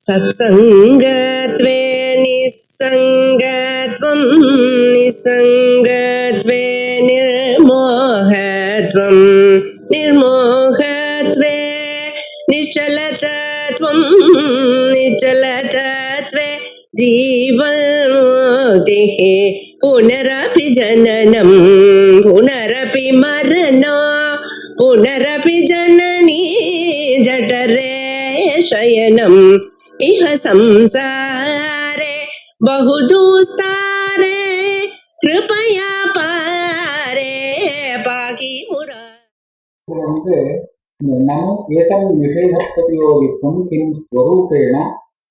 सत्सङ्गत्वे निस्सङ्गत्वं निस्सङ्गत्वे निर्मोहत्वं निर्मोहत्वे निश्चलतत्वं निश्चलतत्वे जीवन्मुक्तिः पुनरपि जननं पुनरपि मरणं पुनरपि जननी जठरे शयनम् इह संसारे बहुदुस्तारे कृपया पारे पाहि मुरा ननु एतं निषेधप्रतियोगित्वं किं स्वरूपेण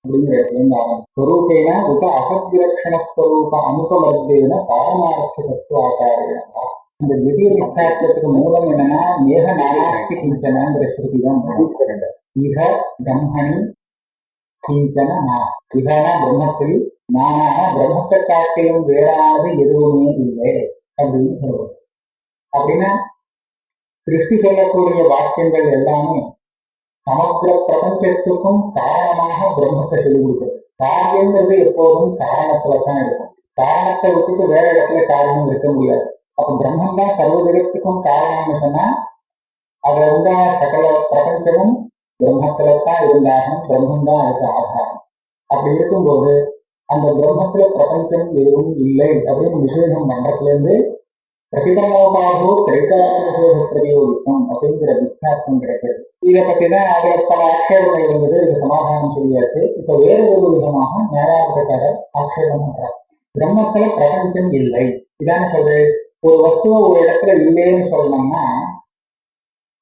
स्वरूपेण उत असद्विलक्षणस्वरूप अनुपलब्धेन पारमार्थतत्वाकारेण இந்த திவ்ய மித்யாத்வத்துக்கு மூலம் என்னன்னா நேக நானாஸ்தி கிஞ்சனங்கிற ஸ்ருதிதான் இக பிரம்மணி கிஞ்சன இகனா பிரம்மத்தில் நானான பிரம்மத்தை காட்டிலும் வேறானது எதுவுமே இல்லை அப்படின்னு சொல்றது. அப்படின்னா சிருஷ்டி சொல்லக்கூடிய வாக்கியங்கள் எல்லாமே சமஸ்கிர பிரபஞ்சத்துக்கும் காரணமாக பிரம்மத்தை சொல்லி கொடுக்குறது. காரியங்கிறது எப்போதும் காரணத்துலதான் இருக்கும். காரணத்தை விட்டுட்டு வேற இடத்துல காரணம் இருக்க முடியாது. அப்ப பிரம்மன் தான் சர்வ ஜெகத்துக்கும் காரணம்னு சொன்னா அதுல இருந்தா சகல பிரபஞ்சமும் பிரம்மத்துலதான் இருந்தாலும் பிரம்மன் தான் அதுக்கு ஆதாரம். அப்படி இருக்கும்போது அந்த பிரம்மத்துல பிரபஞ்சம் எதுவும் இல்லை அப்படின்னு நிஷேதம் பண்றதுல இருந்து பிரதிபலோபாகோ திரைக்கார பிரதியோகித்தம் அப்படிங்கிற வித்தியாசம் கிடைக்கிறது. இதை பத்திதான் அதுல பல ஆட்சேபங்கள் இருந்தது. இது சமாதானம் சொல்லியாச்சு. இப்ப வேறு ஒரு விதமாக நேராக ஆட்சேபம் பண்றார். பிரம்மத்துல பிரபஞ்சம் இல்லை இதான சொல்றது. ஒரு வஸ்துவ ஒரு இடத்துல இல்லைன்னு சொல்லணும்னா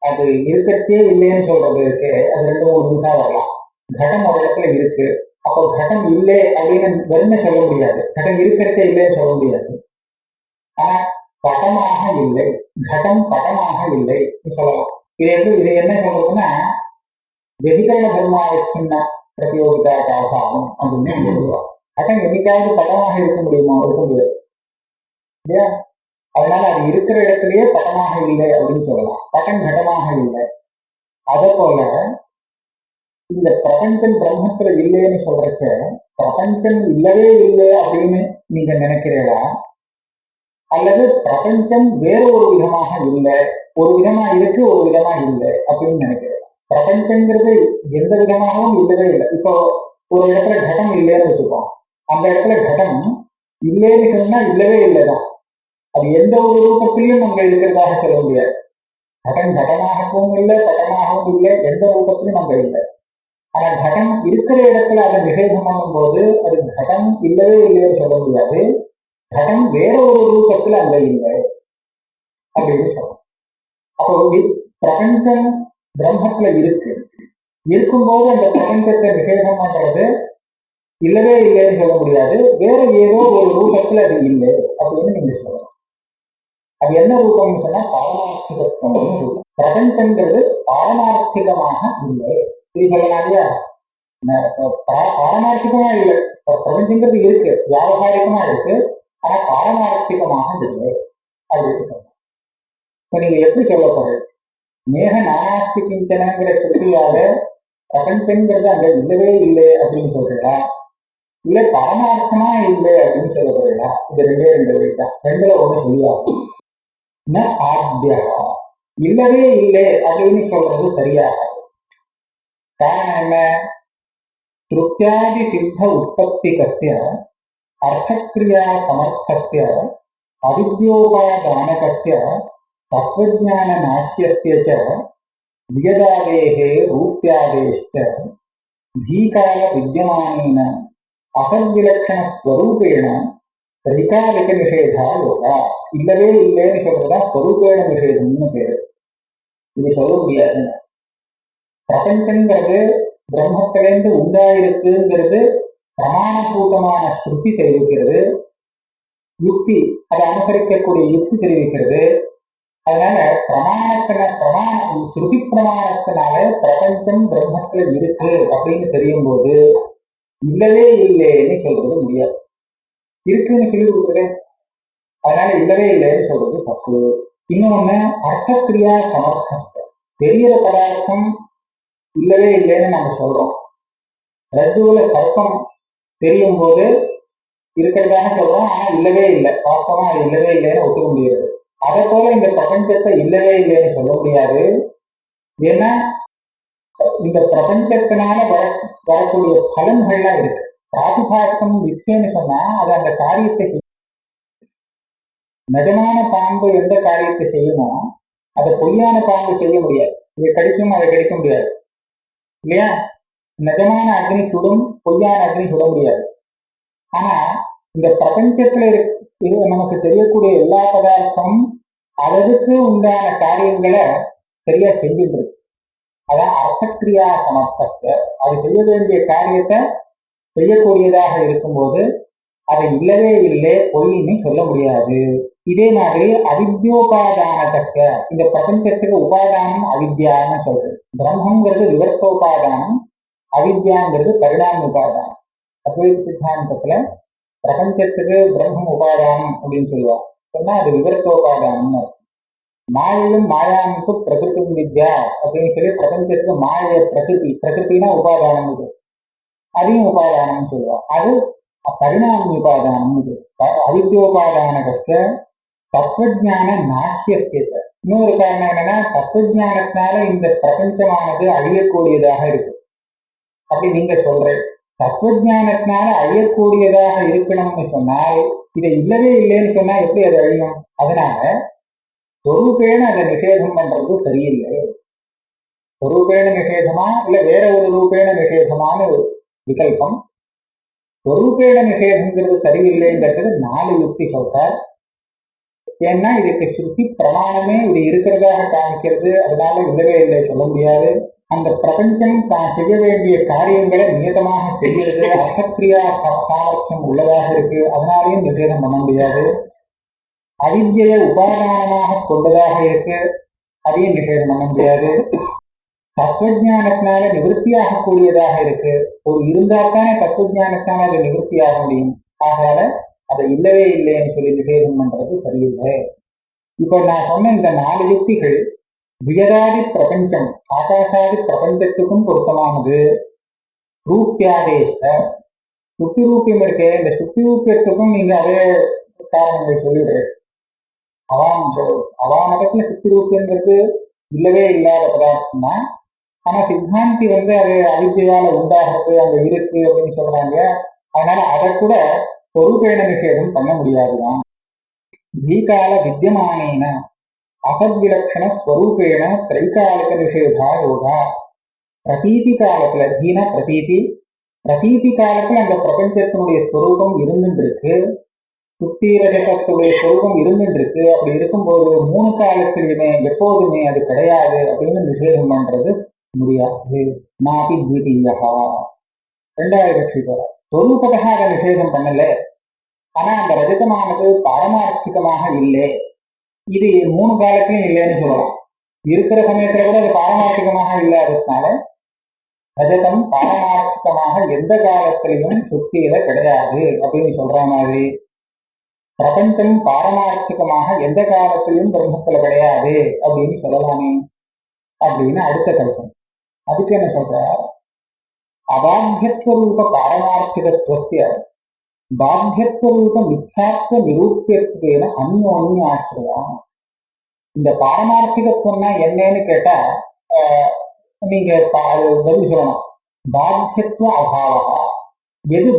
அது இருக்கிறதே இல்லைன்னு சொல்றது இருக்கு. அது ரெண்டு மூணு விதா வரலாம். கடம் ஒரு இடத்துல இருக்கு, அப்போ கடம் இல்லை அப்படின்னு வெறுமை சொல்ல முடியாது. கடம் இருக்கிறதே இல்லைன்னு சொல்ல முடியாது. ஆனா படமாக இல்லை, கடம் படமாக இல்லை சொல்லலாம். இது என்ன சொல்றதுன்னா வெதிகரண தர்மாவச்சின்ன பிரதியோகிதா காசாகும் அப்படின்னு சொல்லுவாங்க. கடம் என்னைக்காவது படமாக இருக்க முடியுமா? இருக்க முடியாது இல்லையா? அதனால அது இருக்கிற இடத்துலயே படமாக இல்லை அப்படின்னு சொல்லலாம். படம் கடமாக இல்லை. அதே போல இந்த பிரபஞ்சம் பிரம்மத்துல இல்லைன்னு சொல்றச்ச பிரபஞ்சம் இல்லவே இல்லை அப்படின்னு நீங்க நினைக்கிறீங்களா, அல்லது பிரபஞ்சம் வேற ஒரு விதமாக இல்லை, ஒரு விதமா இருக்கு ஒரு விதமா இல்லை அப்படின்னு நினைக்கிறீங்களா? பிரபஞ்சங்கிறது எந்த விதமாகவும் இல்லவே இல்லை. இப்போ ஒரு இடத்துல கடம் இல்லைன்னு வச்சுக்கோம். அந்த இடத்துல கடம் இல்லைன்னு சொன்னா இல்லவே இல்லைதான். அது எந்த ஒரு ரூபத்திலையும் நம்ம இருக்கிறதாக சொல்ல முடியாது. கடம் கடமாகவும் இல்லை, படமாகவும் இல்லை, எந்த ரூபத்திலும் நம்ம இல்லை. ஆனா கடம் இருக்கிற இடத்துல அதை நிஷேதம் பண்ணும் போது அது கடம் இல்லவே இல்லைன்னு சொல்ல முடியாது. கடம் வேற ஒரு ரூபத்துல அங்க இல்லை அப்படின்னு சொல்லணும். அப்போ பிரபஞ்சம் பிரம்மத்துல இருக்கு, இருக்கும்போது அந்த பிரபஞ்சத்தை நிஷேதம் பண்றது இல்லவே இல்லைன்னு சொல்ல முடியாது. வேற ஏதோ ஒரு ரூபத்துல அது இல்லை அப்படின்னு நீங்க சொல்லணும். அது என்ன ரூபம்னு சொன்னா பாரமார்த்திகம். பிரபஞ்சங்கிறது பாரமார்த்திகமாக இல்லை. இது சொல்லலாம் இல்லையா? பாரமார்த்திகமா இல்லை. பிரபஞ்சங்கிறது இருக்கு, வியாபகாரிகமா இருக்கு, ஆனா பாரமார்த்திகமாக இல்லை அப்படின்னு சொல்லலாம். இப்ப நீங்க எப்படி சொல்ல போறது? மேக நானாஸ்தி கிஞ்சனங்கிற சொல்லியால பிரபஞ்சங்கிறது அங்க இல்லவே இல்லை அப்படின்னு சொல்றீங்களா, இல்ல பரமார்த்தமா இல்லை அப்படின்னு சொல்ல போறீங்களா? இது ரெண்டு வழிதான். ரெண்டுல ஒண்ணு சொல்லியாகும். இல்லவே இல்லை அப்படின்னு சொல்றது சரியாக. காரணம் என்ன? திருப்தியாதி சித்த உற்பத்தி கத்திய அர்த்தக்கிரியா சமர்த்தத்திய அவித்யோபாதானகத்திய தத்துவஞான நாசியஸ்ய வியதாதேஹே ரூப்யாதேஷ்ட தீகால வித்யமானேன அசத்விலக்ஷண ஸ்வரூபேண ரிகாலிக நிஷேதா யோகா. இல்லவே இல்லைன்னு சொல்றதா ஸ்வரூபேண நிஷேதம்னு பேரு. இது சொல்ல முடியாது. பிரபஞ்சங்கிறது பிரம்மத்திலேருந்து உண்டாயிருக்குங்கிறது பிரமாணபூதமான ஸ்ருதி தெரிவிக்கிறது, யுக்தி அதை அனுசரிக்கக்கூடிய யுக்தி தெரிவிக்கிறது. அதனால ஸ்ருதி பிரமாணத்தினால பிரபஞ்சம் பிரம்மத்துல இருக்கு அப்படின்னு தெரியும் போது இல்லவே இல்லைன்னு சொல்றது முடியாது. இருக்குன்னு சொல்லி கொடுக்குறேன், அதனால இல்லவே இல்லைன்னு சொல்றது தப்பு. இன்னொன்னு அர்த்தக்கிரியா சமர்த்தம். தெரியற பதார்த்தம் இல்லவே இல்லைன்னு நம்ம சொல்றோம். ரஜுவுல சர்ப்பம் தெரியும் போது இருக்கிறதான சொல்றோம், ஆனா இல்லவே இல்லை, வாஸ்தவமா அது இல்லவே இல்லைன்னு ஒத்துக்க முடியாது. அதை போல இந்த பிரபஞ்சத்தை இல்லவே இல்லைன்னு சொல்ல முடியாது. ஏன்னா இந்த பிரபஞ்சத்தினால வரக்கூடிய பலன்கள்லாம் இருக்கு. பிராதிபாசம் மிச்சேன்னு சொன்னா அது அந்த காரியத்தை நிஜமான பாம்பு எந்த காரியத்தை செய்யுமோ அதை பொய்யான பாம்பு செய்ய முடியாது. இதை கடிக்கும் அதை கடிக்க முடியாது இல்லையா? நிஜமான அக்னி சுடும், பொய்யான அக்னி சுட முடியாது. ஆனா இந்த பிரபஞ்சத்துல நமக்கு தெரியக்கூடிய எல்லா பதார்த்தமும் அதற்கு உண்டான காரியங்களை சரியா செஞ்சுட்டு இருக்கு. அதான் அர்த்தக்கிரியா சமர்ப்பத்தை, அது செய்ய வேண்டிய காரியத்தை செய்யக்கூடியதாக இருக்கும்போது அதை இல்லவே இல்லை பொய்ன்னு சொல்ல முடியாது. இதே மாதிரி அவித்யோபாதானத்தக்க, இந்த பிரபஞ்சத்துக்கு உபாதானம் அவித்யான்னு சொல்றது. பிரம்மங்கிறது விவர்த்தோபாதானம், அவித்யாங்கிறது பரிணாம உபாதானம். அத்வைத சித்தாந்தத்துல பிரபஞ்சத்துக்கு பிரம்மம் உபாதானம் அப்படின்னு சொல்லுவாங்க. சொன்னா அது விவர்த்தோபாதானம். மாயையும் மாயாமுக்கு பிரகிருதி வித்யா அப்படின்னு சொல்லி பிரபஞ்சத்துக்கு மாய பிரகிருத்தினா உபாதானம், இது அதையும் உபாதானம் சொல்லுவாங்க. அது பரிணாம உபாதானம். இது அவித்யோபாதானத்துக்கு தத்துவஜான நாசியத்தை. இன்னொரு காரணம் என்னன்னா, தத்துவஜானத்தினால இந்த பிரபஞ்சமானது அழியக்கூடியதாக இருக்கு. அப்படி நீங்க சொல்றேன், தத்துவஜானத்தினால அழியக்கூடியதாக இருக்கணும்னு சொன்னால் இதை இல்லவே இல்லைன்னு சொன்னா எப்படி அது அழியும்? அதனால சொரூபேன அதை நிஷேதம் பண்றது சரியில்லை. சொரூபேன நிஷேதமா இல்ல வேற ஒரு ரூபேன நிஷேதமான விகல்பம். சொரூபேன நிஷேதங்கிறது சரியில்லைங்கிறது 4 யுக்தி சொல்றார். ஏன்னா இதுக்கு சுத்தி பிரமாணமே இது இருக்கிறதாக காமிக்கிறது, அதனால இல்லவே இல்லை சொல்ல முடியாது. அந்த பிரபஞ்சம் தான் செய்ய வேண்டிய காரியங்களை நியதமாக செய்கிறது, அர்த்தக்கிரியா சாமர்த்தியம் உள்ளதாக இருக்கு, அதனாலையும் நிஷேதம் பண்ண முடியாது. அவித்யை உபாதானமாக கொண்டதாக இருக்கு, அதையும் நிஷேதம் பண்ண முடியாது. தத்துவஜானத்தினால நிவர்த்தியாக கூடியதாக இருக்கு, ஒரு இருந்தால்தானே தத்துவஜானத்தினால அது நிவர்த்தியாக முடியும். ஆகால அதை இல்லவே இல்லைன்னு சொல்லி நிஷேதம் பண்றது சரியில்லை. இப்ப நான் சொன்ன இந்த 4 யுக்திகள் வியதாதி பிரபஞ்சம் ஆகாசாதி பிரபஞ்சத்துக்கும் பொருத்தமானது. ரூபியாதேச சுத்தி ரூபியம் இருக்கே, இந்த சுத்தி ரூபியத்துக்கும் நீங்க அதே காரணங்கள் சொல்லிடுறேன். அவாமதத்துல சுத்தி ரூபியங்கிறது இல்லவே இல்லாத பதார்த்தம் தான். ஆனா சித்தாந்தி அது அவித்யால உண்டாகிறது, அங்க இருக்கு அப்படின்னு சொல்றாங்க. அதனால அதை கூட சொரூபேண நிஷேதம் பண்ண முடியாதுதான். தீகால வித்தியமானேன அசத்விலட்சண ஸ்வரூபேண திரைகாலிக நிஷேதா யோகா. பிரதீதி காலத்துல தீன பிரதீதி காலத்துல அந்த பிரபஞ்சத்தினுடைய ஸ்வரூபம் இருந்துட்டு இருக்கு, சுத்தீரகத்துடைய ஸ்வரூபம் இருந்துட்டு இருக்கு. அப்படி இருக்கும்போது 3 காலத்திலுமே எப்போதுமே அது கிடையாது அப்படின்னு நிஷேதம் பண்றது முடியாது. நாபி த்விதீயா. 2வது கட்சி ஸ்வரூபதாக அதை நிஷேதம் பண்ணல, ஆனா அந்த ரஜதமானது பாரமார்த்திகமாக இல்லை. இது 3 காலத்திலும் இல்லைன்னு சொல்லலாம். இருக்கிற சமயத்துல கூட அது பாரமார்த்திகமாக இல்லாததுனால ரஜதம் பாரமார்த்திகமாக எந்த காலத்திலையும் சுத்தியில கிடையாது அப்படின்னு சொல்ற மாதிரி பிரபஞ்சம் பாரமார்த்திகமாக எந்த காலத்திலையும் பிரம்மத்துல கிடையாது அப்படின்னு சொல்லலாமே அப்படின்னு அடுத்த கருத்தம். அதுக்கு என்ன சொல்ற, அபாத்தியஸ்வரூப பாரமார்த்திகத்துவத்திய பாத்தியஸ்வரூப மித்யாத்வ நிரூபியத்துவேன அந்யோன்ய ஆசிரியம். இந்த பாரமார்த்திகத்துவம்னா என்னன்னு கேட்டா நீங்க பதில் சொல்லணும். பாத்தியத்துவ அபாவா, எது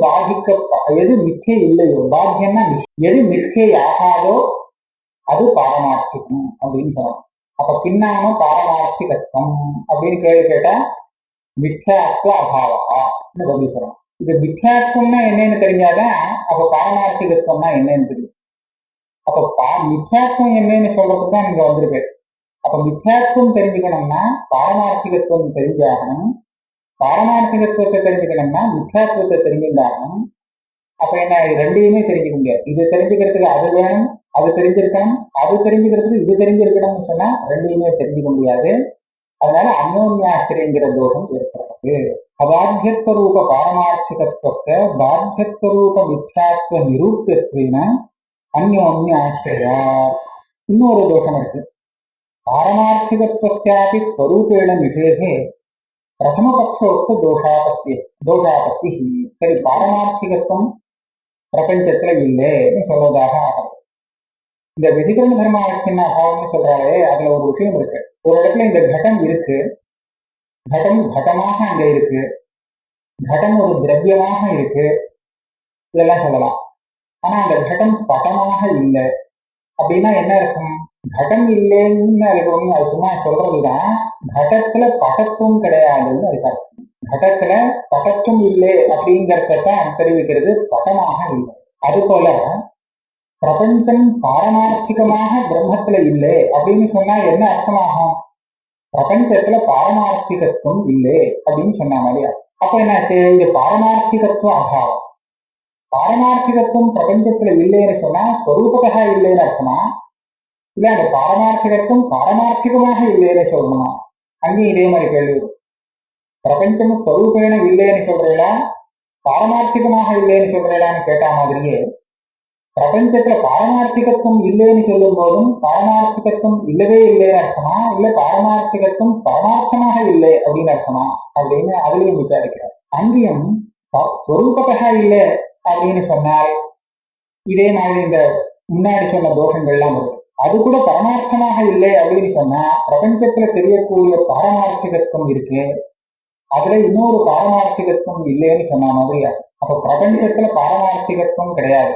எது மிச்சை இல்லையோ, பாத்தியம்னா எது மிச்சை ஆகாதோ அது பாரமார்த்திகம் அப்படின்னு சொல்லணும். அப்ப பின்னாம பாரமார்த்திகத்துவம் அப்படின்னு கேள்வி கேட்டா மித்யாத்வ அபாவகான்னு பதில் சொல்லணும். இது மித்யாத்வம்னா என்னன்னு தெரிஞ்சாதான் அப்ப பாரமார்த்திகத்துவம்னா என்னன்னு தெரியும். அப்ப மித்யாத்வம் என்னன்னு சொல்றதுக்கு தான் நீங்க வந்திருக்கு. அப்ப மித்யாத்வம் தெரிஞ்சுக்கணும்னா பாரமார்த்திகத்துவம் தெரிஞ்சாகணும், பாரமார்த்திகத்துவத்தை தெரிஞ்சுக்கணும்னா மித்யாத்வத்தை தெரிஞ்சுட்டாகணும். அப்ப என்ன, ரெண்டையுமே தெரிஞ்சுக்க முடியாது. இது தெரிஞ்சுக்கிறதுக்கு அது வேணும், அது தெரிஞ்சிருக்கணும், அது தெரிஞ்சுக்கிறதுக்கு இது தெரிஞ்சிருக்கணும்னு சொன்னா ரெண்டையுமே தெரிஞ்சுக்க முடியாது. அதனால அந்யோன்யாசிரியங்கிற தோஷம் ஏற்படுறது. அபாத்தியஸ்வரூப பாரமார்த்திகத்துவத்தை பாத்தியஸ்வரூப மித்யாத்வ நிரூபியத்வேன அந்யோன்யாசிரியா. இன்னொரு தோஷம் இருக்கு. பாரமார்த்திகத்துவத்தியாபி ஸ்வரூபேண நிஷேதே பிரதமபக்ஷோக்த தோஷாபத்தி. சரி, பாரமார்த்திகத்துவம் பிரபஞ்சத்துல இல்லைன்னு சொல்வதாக ஆகும். இந்த விதிகரண தர்மாவசிய அபாவம்னு சொல்றாலே அதுல ஒரு விஷயம் இருக்கு. ஒரு இடத்துல இந்த கடம் இருக்கு, கடம் கடமாக அங்க இருக்கு, கடம் ஒரு திரவியமாக இருக்கு, இதெல்லாம் சொல்லலாம். ஆனா அந்த கடம் படமாக இல்லை அப்படின்னா என்ன இருக்கும்? கடம் இல்லைன்னு இருக்கணும், அது சும்மா சொல்றதுதான். கடத்துல படத்துவம் கிடையாதுன்னு இருக்காரு. கடத்துல படத்துவம் இல்லை அப்படிங்கறதான் தெரிவிக்கிறது, படமாக இல்லை. அது போல பிரபஞ்சம் பாரமார்த்திகமாக பிரம்மத்துல இல்லை அப்படின்னு சொன்னா என்ன அர்த்தமாகும்? பிரபஞ்சத்துல பாரமார்த்திகத்துவம் இல்லை அப்படின்னு சொன்ன மாதிரியா. அப்ப என்னாச்சு? இது பாரமார்த்திகத்துவ அபாவம். பாரமார்த்திகத்துவம் பிரபஞ்சத்துல இல்லைன்னு சொன்னா ஸ்வரூபகா இல்லைன்னு அர்த்தமா, இல்ல அந்த பாரமார்த்திகத்துவம் பாரமார்த்திகமாக இல்லைன்னு சொல்லணுமா? அங்கேயும் இதே மாதிரி கேள்வி. பிரபஞ்சம் ஸ்வரூபேன இல்லைன்னு சொல்றீங்களா, பாரமார்த்திகமாக இல்லைன்னு சொல்றீங்களான்னு கேட்டா மாதிரியே பிரபஞ்சத்துல பாரமார்த்திகத்துவம் இல்லைன்னு சொல்லும் போதும் பாரமார்த்திகத்துவம் இல்லவே இல்லைன்னு அர்த்தமா, இல்ல பாரமார்த்திகத்துவம் பரமார்த்தமாக இல்லை அப்படின்னு அர்த்தமா அப்படின்னு அதுலயும் விசாரிக்கிறார். அங்கேயும் ஸ்வரூபகா இல்லை அப்படின்னு சொன்னால் இதே மாதிரி இந்த முன்னாடி சொன்ன தோஷங்கள்லாம் இருக்கு. அது கூட பரமார்த்தமாக இல்லை அப்படின்னு சொன்னா பிரபஞ்சத்துல தெரியக்கூடிய பாரமார்த்திகத்துவம் இருக்கு, அதுல இன்னொரு பாரமார்த்திகத்துவம் இல்லைன்னு சொன்ன மாதிரியா. அப்ப பிரபஞ்சத்துல பாரமார்த்திகத்துவம் கிடையாது,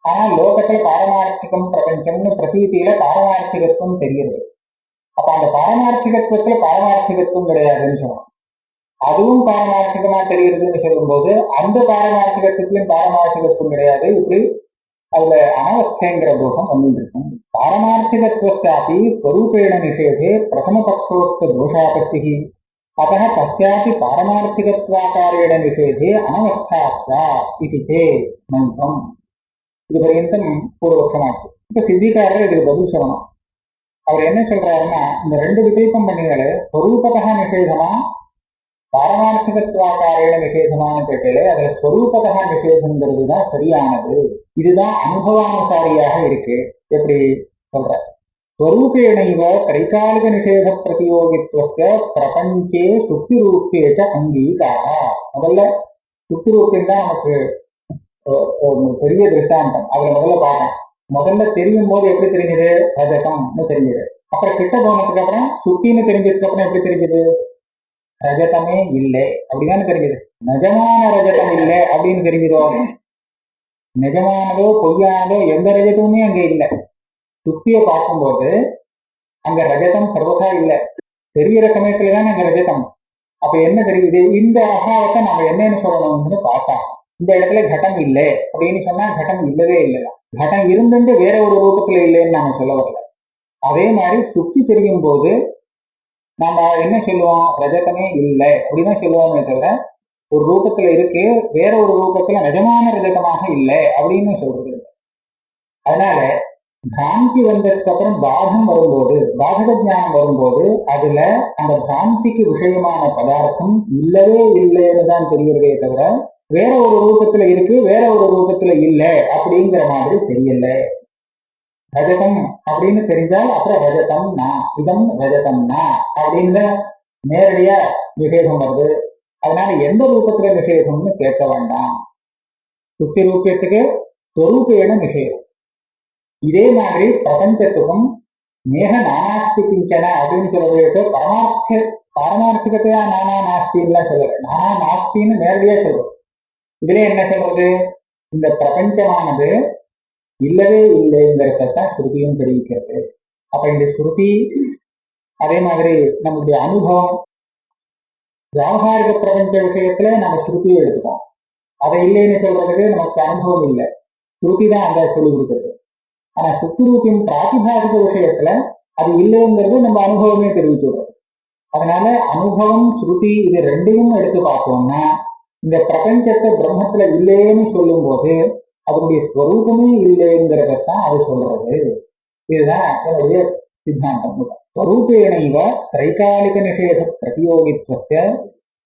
ஆனா லோகத்துல பாரமார்த்திகம் பிரபஞ்சம்னு பிரதீதியில பாரமார்த்திகத்துவம் தெரியுது. அப்ப அந்த பாரமார்த்திகத்துவத்துல பாரமார்த்திகத்துவம் கிடையாதுன்னு சொன்னோம். அதுவும் பாரமார்த்திகமா தெரியுதுன்னு சொல்லும் போது அந்த பாரமார்த்திகத்துக்கும் பாரமார்த்திகத்துவம் கிடையாது, இப்படி அதுல அனவஸ்தைங்கிற தோஷம் வந்துருக்கும். பாரமார்த்திகத்துவத்தாபி ஸ்வரூபேண நிஷேதே பிரதமபக்ஷோக்த தோஷாபத்தி அத தஸ்யாபி பாரமார்த்திகத்வாகாரேண நிஷேதே அனவஸ்தா இது மந்திரம். இது பரியந்தம் பூர்வபக்ஷமாச்சு. இப்ப சித்திகாரர் இதுக்கு பதில் சொல்லணும். அவர் என்ன சொல்றாருன்னா, இந்த ரெண்டு விசேஷம் பண்ணினாலே ஸ்வரூபகா நிஷேதமா பாரமார்த்திகத்வாகாரேண நிஷேதமானு கேட்டாலே அதுல ஸ்வரூபகா நிஷேதம்ங்கிறது தான் சரியானது. இதுதான் அனுபவானுசாரியாக இருக்கு. எப்படி சொல்ற? ஸ்வரூபேணைவ தைகாலிக நிஷேத பிரதியோகித்துவ பிரபஞ்சே சுத்தி ரூபேச்ச அங்கீகார. முதல்ல சுத்தி ரூபம் தான் நமக்கு பெரிய திருஷ்டாந்தம். அதுல முதல்ல பார்க்கணும். முதல்ல தெரியும் போது எப்படி தெரிஞ்சது? ரஜதம்னு தெரிஞ்சது. அப்புறம் கிட்ட போனதுக்கு அப்புறம் சுத்தின்னு தெரிஞ்சதுக்கு அப்புறம் எப்படி தெரிஞ்சது? ரஜதமே இல்லை அப்படிதானே தெரிஞ்சது. நிஜமான ரஜதம் இல்லை அப்படின்னு தெரிஞ்சதோ? நிஜமானதோ பொய்யானதோ எந்த ரஜதமுமே அங்க இல்லை. சுத்திய பார்க்கும்போது அங்க ரஜதம் சர்வதா இல்லை. தெரிகிற சமயத்துலதான் அங்க ரஜதம். அப்ப என்ன தெரியுது? இந்த அபாவத்தை நம்ம என்னன்னு சொல்லணும்னு பார்த்தா, இந்த இடத்துல கட்டம் இல்லை அப்படின்னு சொன்னா கட்டம் இல்லவே இல்லையா. கட்டம் இருந்துட்டு வேற ஒரு ரூபத்துல இல்லைன்னு நாம சொல்ல வரல. அதே மாதிரி சுத்தி தெரியும் போது நாம என்ன சொல்லுவோம்? ரஜதமே இல்லை அப்படின்னு சொல்லுவோமே தவிர ஒரு ரூபத்துல இருக்கு, வேற ஒரு ரூபத்துல நிஜமான ரஜதமாக இல்லை அப்படின்னு சொல்றது. அதனால பிராந்தி வந்ததுக்கு அப்புறம் பாதம் வரும்போது, பாதக ஞானம் வரும்போது அதுல அந்த பிராந்திக்கு விஷயமான பதார்த்தம் இல்லவே இல்லைன்னு தான் தெரிகிறதே தவிர வேற ஒரு ரூபத்துல இருக்கு, வேற ஒரு ரூபத்துல இல்லை அப்படிங்கிற மாதிரி தெரியல. ரஜதம் அப்படின்னு தெரிஞ்சால் அப்புறம் ரஜதம்னா இதம் ரஜதம்னா அப்படின்னு நேரடியா நிஷேதம் வருது. அதனால எந்த ரூபத்துல நிஷேதம்னு கேட்க வேண்டாம். சுத்தி ரூபியத்துக்கு ஸ்வரூபேண நிஷேதம். இதே மாதிரி பிரபஞ்சத்துக்கும் மேக நானாஸ்தி கிஞ்சன அப்படின்னு சொல்றது பாரமார்த்திகத்தையா நானா நாஸ்தின்லாம் சொல்றது. நானா நாஸ்தின்னு நேரடியா சொல்றது. இதுல என்ன சொல்றது? இந்த பிரபஞ்சமானது இல்லவே இல்லைங்கிறதான் ஸ்ருதியும் தெரிவிக்கிறது. அப்ப இந்த ஸ்ருதி அதே மாதிரி நம்மளுடைய அனுபவம், வியாபாரிக பிரபஞ்ச விஷயத்துல நம்ம ஸ்ருதியை எடுத்துக்கோம். அதை இல்லைன்னு சொல்றதுக்கு நமக்கு அனுபவம் இல்லை, ஸ்ருதி தான் அந்த சொல்லி கொடுக்குறது. ஆனா சுத்திரூபின் பிராதிபாதிக விஷயத்துல அது இல்லைங்கிறது நம்ம அனுபவமே தெரிவிச்சுடுறது. அதனால அனுபவம் ஸ்ருதி இது ரெண்டையும் எடுத்து பார்த்தோம்னா இந்த பிரபஞ்சத்தை பிரம்மத்துல இல்லைன்னு சொல்லும் போது அதனுடைய ஸ்வரூபமே இல்லைங்கிறதான் அது சொல்றது. இதுதான் என்னுடைய சித்தாந்தம். ஸ்வரூபேணைவ தைகாலிக நிஷேத பிரதியோகித்வஸ்ய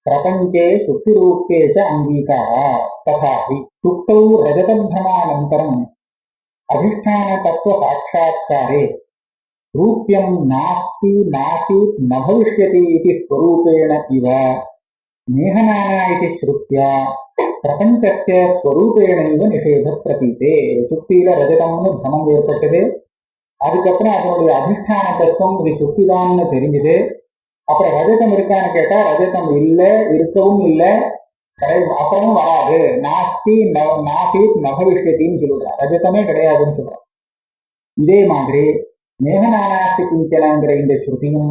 பிரபஞ்சே சுத்திரூபேச்ச அங்கீகார ததாபி சுக்தௌ ரஜதப்ரமானந்தரம் அதிஷ்டான தத்துவ சாட்சாத்காரே ரூப்யம் நாஸ்தி நாசீத் ந பவிஷ்யதி இதி ஸ்வரூபேண இவ மேகநானா இதி ஸ்ருத்யா பிரபஞ்சஸ்ய ஸ்வரூபேண இவ நிஷேத பிரதீதே. சுத்தியில ரஜதம்னு பிரமம் ஏற்பட்டது. அதுக்கப்புறம் அதனுடைய அதிஷ்டான தத்துவம் இது சுத்திதான்னு தெரிஞ்சுது. அப்புறம் ரஜதம் இருக்கான்னு கேட்டா ரஜதம் இல்ல, இருக்கவும் இல்லை, அப்புறமும் வராது. நாஸ்தி நாசீத் ந பவிஷ்யத்தின்னு சொல்லுறான். ரஜதமே கிடையாதுன்னு சொல்றான். இதே மாதிரி மேகநானாஸ்தி கிஞ்சனங்கிற இந்த ஸ்ருதியும்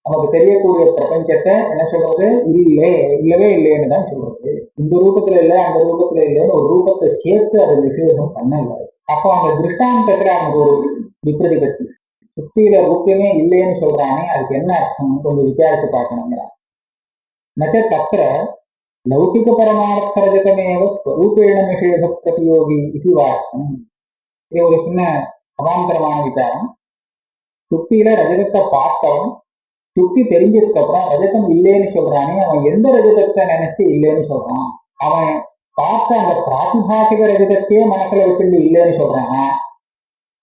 நமக்கு தெரியக்கூடிய பிரபஞ்சத்தை என்ன சொல்றது, இல்லவே இல்லைன்னு தான் சொல்றது. இந்த ரூபத்துல இல்லை, அந்த ரூபத்துல இல்லைன்னு ஒரு ரூபத்தை சேர்த்து அதை விசேஷம் பண்ணல. அப்போ அந்த திருஷ்டாந்தத்துல அவனுக்கு ஒரு விப்ரதிபத்தி. சுத்தியில ரூபமே இல்லைன்னு சொல்றானே, அதுக்கு என்ன அர்த்தம் கொஞ்சம் விசாரிச்சு பார்க்கணுங்க. நச்ச தத்திர லௌகிக பரமார்த்த ரஜதமேவ ஸ்வரூபேண நிஷேத பிரதியோகி இது வார்த்தம். இது ஒரு சின்ன அவாந்தரமான விசாரம். சுத்தியில ரஜதத்தை பார்த்தவன் சுத்தி தெரிஞ்சதுக்கு அப்புறம் ரஜதம் இல்லைன்னு சொல்றானே, அவன் எந்த ரஜதத்தை நினைச்சு இல்லைன்னு சொல்றான்? அவன் பார்த்த அந்த பிராதிபாசிக ரஜதத்தையே மனசுல வச்சுட்டு இல்லைன்னு சொல்றானா,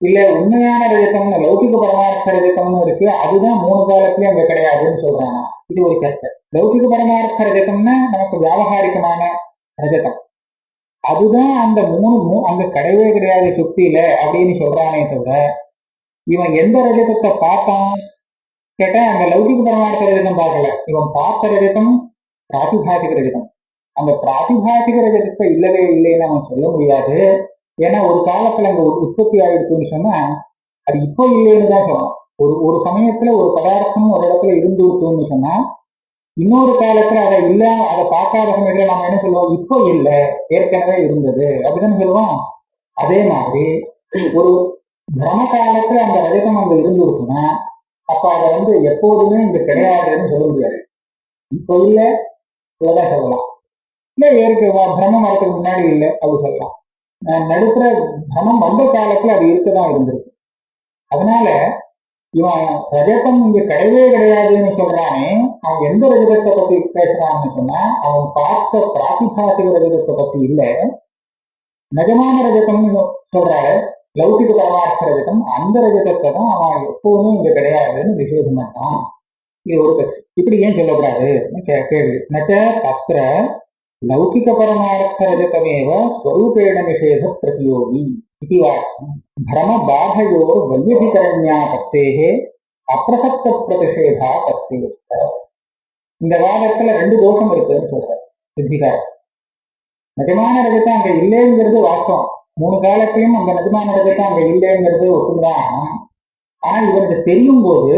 இல்ல உண்மையான ரஜதம்னு லௌகிக பரமார்த்த ரஜதம்னு இருக்கு, அதுதான் 3 காலத்திலயும் அங்க கிடையாதுன்னு சொல்றானா? இது ஒரு சர்ச்சை. லௌகிக பரமார்த்த ரஜதம்னா நமக்கு வியாபகாரிகமான ரஜதம், அதுதான் அந்த 3 அங்க கிடையவே கிடையாது சுத்தியில அப்படின்னு சொல்றானே தவிர, இவன் எந்த ரஜதத்தை பார்த்தான் கேட்டா அந்த லௌகிக பரமார்த்த ரஜதம் பார்க்கல. இவன் பார்த்த ரஜதம் பிராதிபாசிக ரஜதம். அந்த பிராதிபாசிக ரஜதத்தை இல்லவே இல்லைன்னு அவன் சொல்ல முடியாது. ஏன்னா ஒரு காலத்துல அங்க உற்பத்தி ஆயிடுச்சுன்னு சொன்னா அது இப்போ இல்லைன்னு தான் சொல்லணும். ஒரு சமயத்துல ஒரு பதார்த்தம் ஒரு இடத்துல இருந்துருச்சுன்னு சொன்னா இன்னொரு காலத்துல அதை பார்க்காத சமயத்துல நம்ம என்ன சொல்லுவோம், இப்போ இல்லை, ஏற்கனவே இருந்தது அப்படிதான் சொல்லுவோம். அதே மாதிரி ஒரு பிரம காலத்துல அந்த ரஜதம் அங்க இருந்துருச்சுன்னா அப்ப அதை எப்போதுமே இங்க கிடையாதுன்னு சொல்ல முடியாது. இப்போ இல்லை இவ்வளவுதான் சொல்லலாம். இல்ல பிரம்மம் வரதுக்கு முன்னாடி இல்லை அப்படி சொல்லலாம். நடுப்புற பிரமம் வந்த காலத்துல அது இருக்கதான் இருந்திருக்கு. அதனால இவன் ரஜதம் இங்க கிடையவே கிடையாதுன்னு சொல்றானே, அவன் எந்த ரஜதத்தை பத்தி பேசுறான்னு சொன்னா அவன் பார்த்த பிராதிபாசிக ரஜதத்தை பத்தி இல்ல, நிஜமான ரஜதம்னு சொல்றாரு லௌகிக பரமார்த்த ரஜதம், அந்த ரஜதத்தை தான் அவன் எப்போதுமே இங்க கிடையாதுன்னு விசேஷம் பண்ணான். இது ஒரு கட்சி. இப்படி ஏன் சொல்லக்கூடாது கேள்வி. நச்ச தத்திர லௌகிக பரமார்த்த ரஜதமேவ ஸ்வரூபேண நிஷேத பிரதியோகி இது வாக்கியம். பிரம பாதயோர் வல்யதிகரண்யாபத்தேஹே அப்பிரசக்த பிரதிஷேதா பத்தே. இந்த வாதத்துல 2 தோஷம் இருக்குன்னு சொல்ற சித்திகார். நிஜமான ரஜதம் அங்க இல்லைங்கிறது வாஸ்தவம். 3 காலத்தையும் அந்த நிஜமான ரஜதம் அங்க இல்லைங்கிறது ஒத்துதான். ஆனா இவனுக்கு தெரியும் போது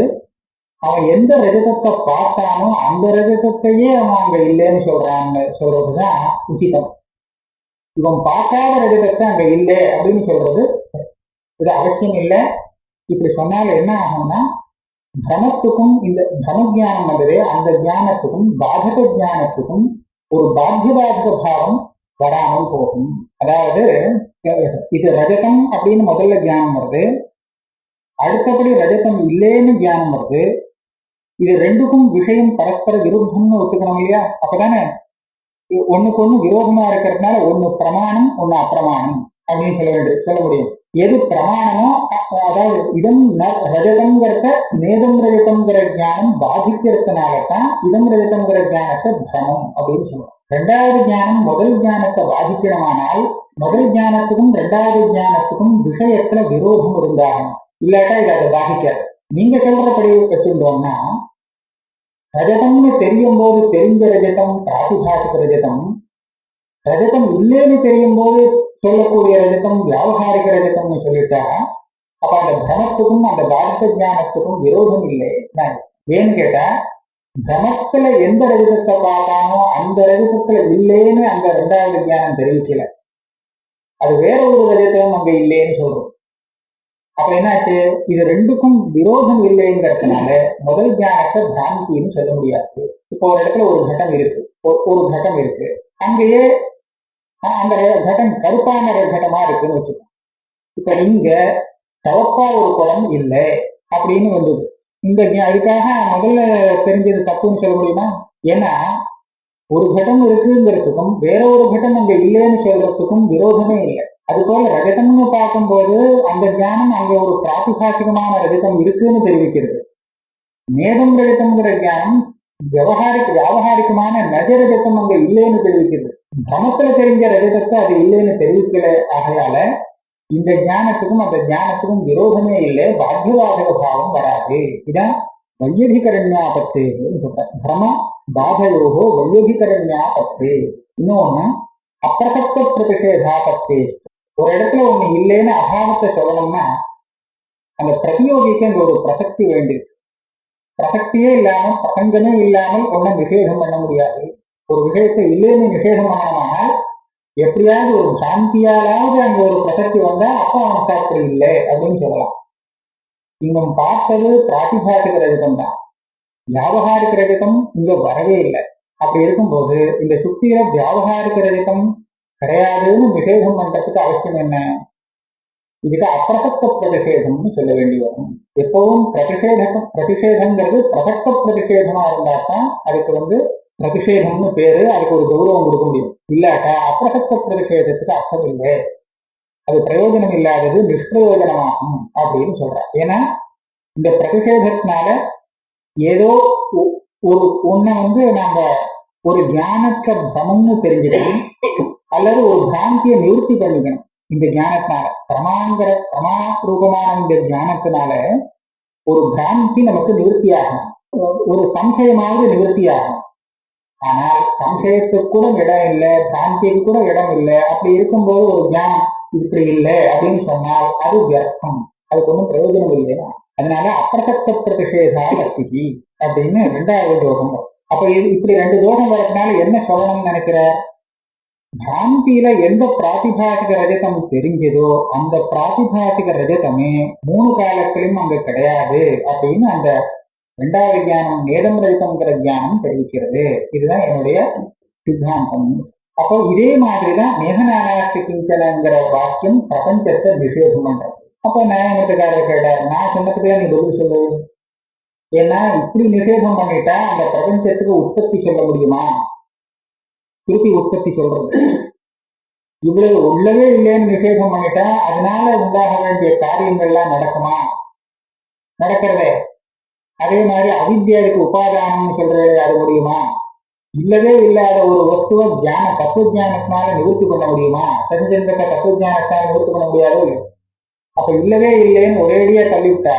அவன் எந்த ரஜதத்தை பார்த்தானோ அந்த ரஜதத்தையே அவன் அங்க இல்லைன்னு சொல்றதுதான் உச்சிதம். இவன் பார்க்காத ரஜதத்தை அங்க இல்லை அப்படின்னு சொல்றது இது அவசியம் இல்லை. இப்படி சொன்னால என்ன ஆகும்னா பிரமத்துக்கும் இந்த பிரமஜானம் வந்தது, அந்த ஜானத்துக்கும் பாதக ஜானத்துக்கும் ஒரு பாத்தியபாதக பாவம் வராமல் போகும். அதாவது இது ரஜதம் அப்படின்னு முதல்ல தியானம் வருது, அடுத்தபடி ரஜதம் இல்லைன்னு தியானம் வருது. இது 2க்கும் விஷயம் பரஸ்பர விருத்தம்னு ஒத்துக்கணும் இல்லையா? அப்பதானே ஒண்ணுக்கு ஒண்ணு விரோதமா இருக்கிறதுனால ஒண்ணு பிரமாணம் ஒண்ணு அப்பிரமாணம் அப்படின்னு சொல்ல முடியும். எது பிரமாணமோ, அதாவது இதம் ரஜதம்ங்கிறத நேதம் ரஜதம்ங்கிற ஞானம் பாதிக்கிறதுனாலதான் இதம் ரஜதம்ங்கிற ஞானத்தை பிரமம் அப்படின்னு சொல்லுவோம். 2வது ஞானம் முதல் ஞானத்தை பாதிக்கணுமானால் முதல் ஞானத்துக்கும் 2வது ஞானத்துக்கும் விஷயத்துல விரோதம் இருந்தாகணும், இல்லாட்டா இது அதை பாதிக்காது. நீங்க சொல்றபடி வச்சிருந்தோம்னா ரஜதம்னு தெரியும் போது தெரிஞ்ச ரஜதம் பிராதிபாசிக ரஜதம், ரஜதம் இல்லைன்னு தெரியும் போது சொல்லக்கூடிய ரஜதம் வியாபகாரிக ரஜதம்னு சொல்லிட்டா அப்ப அந்த பிரமத்துக்கும் அந்த பாதித்த ஞானத்துக்கும் விரோதம் இல்லை. ஏன்னு கேட்டா பிரமத்துல எந்த ரஜதத்தை பார்த்தானோ அந்த ரஜதத்துல இல்லைன்னு அந்த 2வது ஞானம் தெரிவிக்கல, அது வேற ஒரு ரஜதம் அங்க இல்லைன்னு சொல்றோம். அப்ப என்னாச்சு, இது 2க்கும் விரோதம் இல்லைங்கிறதுனால முதல் ஞானத்தை பிராந்தின்னு சொல்ல முடியாது. இப்போ ஒரு இடத்துல ஒரு கட்டம் இருக்கு, ஒரு கட்டம் இருக்கு, அங்கேயே அந்த கட்டம் கருப்பான கட்டமா இருக்குன்னு வச்சுக்கோங்க. இப்ப இங்க சவப்பா ஒரு குடம் இல்லை அப்படின்னு வந்தது. இந்த அதுக்காக முதல்ல தெரிஞ்சது தப்புன்னு சொல்ல முடியுமா? ஏன்னா ஒரு கட்டம் இருக்குங்கிறதுக்கும் வேற ஒரு கட்டம் அங்க இல்லைன்னு சொல்றதுக்கும் விரோதமே இல்லை. அது போல ரஜதம்னு பார்க்கும்போது அந்த ஞானம் அங்க ஒரு பிராதிபாசிகமான ரஜதம் இருக்குன்னு தெரிவிக்கிறது. நேதம் ரஜதம்ங்கிற ஞானம் வியாபகாரிகமான நஜ ரஜதம் அங்க இல்லைன்னு தெரிவிக்கிறது. பிரமத்துல தெரிஞ்ச ரஜதத்தை அது இல்லைன்னு தெரிவிக்கல. ஆகையால இந்த ஞானத்துக்கும் அந்த ஞானத்துக்கும் விரோதமே இல்லை, பாத்தியவாதக பாவம் வராது. இதான் வையதிகரண்யாபத்து சொல்றேன். பிரம பாதயோகோ வையதிகரண்யாபத்து. இன்னொன்னு அப்பிரசக்த பிரதிஷேதாபத்து. ஒரு இடத்துல ஒண்ணு இல்லைன்னு அபாவத்தை சொல்லணும்னா அந்த பிரதியோகிக்கு அங்க ஒரு பிரசக்தி வேண்டியிருக்கு. பிரசக்தியே இல்லாமல் பிரசங்கமே இல்லாமல் ஒன்ன நிஷேதம் பண்ண முடியாது. ஒரு விஷயத்தை இல்லைன்னு நிஷேதம் பண்ணணுமானால் எப்படியாவது ஒரு சாந்தியாலாவது அங்க ஒரு பிரசக்தி வந்தா அப்போ அவனுக்கு அப்படி இல்லை அப்படின்னு சொல்லலாம். இங்க பார்த்தது பிராதிபாசிக ரஜதம் தான், வியாபகாரிக ரஜதம் இங்க வரவே இல்லை. அப்படி இருக்கும்போது இந்த சுத்தியில வியாபகாரிக ரஜதம் கிடையாதுன்னு நிஷேதம் பண்றதுக்கு அவசியம் என்ன? இதுக்கு அப்பிரசக்த பிரதிஷேதம்னு சொல்ல வேண்டி வரும். எப்பவும் பிரதிஷேதங்கிறது பிரசக்த பிரதிஷேதமா இருந்தா தான் அதுக்கு பிரதிஷேதம்னு பேரு, அதுக்கு ஒரு கௌரவம் கொடுக்க முடியும். இல்லாட்டா அப்பிரசக்த பிரதிஷேதத்துக்கு அர்த்தம் இல்லை, அது பிரயோஜனம் இல்லாதது, நிஷ்பிரயோஜனமாகும் அப்படின்னு சொல்றான். ஏன்னா இந்த பிரதிஷேதத்தினால ஏதோ ஒரு ஒன்ன நாம ஒரு ஞானத்தை பிரமம்னு தெரிஞ்சுக்கணும் அல்லது ஒரு பிராந்தியை நிவர்த்தி பண்ணிக்கணும். இந்த ஞானத்தினால பிரமாரூபமான இந்த ஞானத்தினால ஒரு பிராந்தி நமக்கு நிவர்த்தியாகும், ஒரு சம்சயமாவது நிவர்த்தியாகும். ஆனால் சம்சயத்துக்கு கூட இடம் இல்லை, பிராந்திக்கு கூட இடம் இல்லை. அப்படி இருக்கும்போது ஒரு ஞானம் இப்படி இல்லை அப்படின்னு சொன்னால் அது வியர்த்தம், அதுக்கு ஒன்றும் பிரயோஜனம் இல்லை. அதனால அப்பிரசக்த பிரதிஷேதா லட்சிகி அப்படின்னு ரெண்டாவது தோஷம். அப்ப இப்படி ரெண்டு தோஷம் வரதுனால என்ன சொல்லணும்னு நினைக்கிற? பிராந்தியில எந்த பிராதிபாசிக ரஜதம் தெரிஞ்சதோ அந்த பிராதிபாசிக ரஜதமே 3 காலத்திலும் அங்க கிடையாது அப்படின்னு அந்த ரெண்டாவது ஞானம் நேதம் ரஜதம்ங்கிற ஞானம் தெரிவிக்கிறது. இதுதான் என்னுடைய சித்தாந்தம். அப்போ இதே மாதிரிதான் மேகநானாஸ்தி கிஞ்சனங்கிற வாக்கியம் பிரபஞ்சத்தை நிஷேதம் பண்றது. அப்போ நியாயமத்துக்காரர் கேட்டார், நான் சொன்னதுக்கு நீ பதில் சொல்லு. ஏன்னா இப்படி நிஷேதம் பண்ணிட்டா அந்த பிரபஞ்சத்துக்கு உற்பத்தி சொல்ல முடியுமா? திருப்பி உற்பத்தி சொல்றது இவ்வளவு உள்ளவே இல்லைன்னு நிஷேதம் பண்ணிட்டா அதனால உண்டாக வேண்டிய காரியங்கள்லாம் நடக்குமா? நடக்கிறதே. அதே மாதிரி அவித்யாவுக்கு உபாதானம்னு சொல்றது அது முடியுமா? இல்லவே இல்லாத ஒரு வஸ்துவ தத்துவ ஜானத்தினால நிவர்த்தி பண்ண முடியுமா? சஞ்சந்தக தத்துவ ஜானத்தால நிவர்த்தி பண்ண முடியாது. அப்ப இல்லவே இல்லைன்னு ஒரேடியா தள்ளிவிட்டா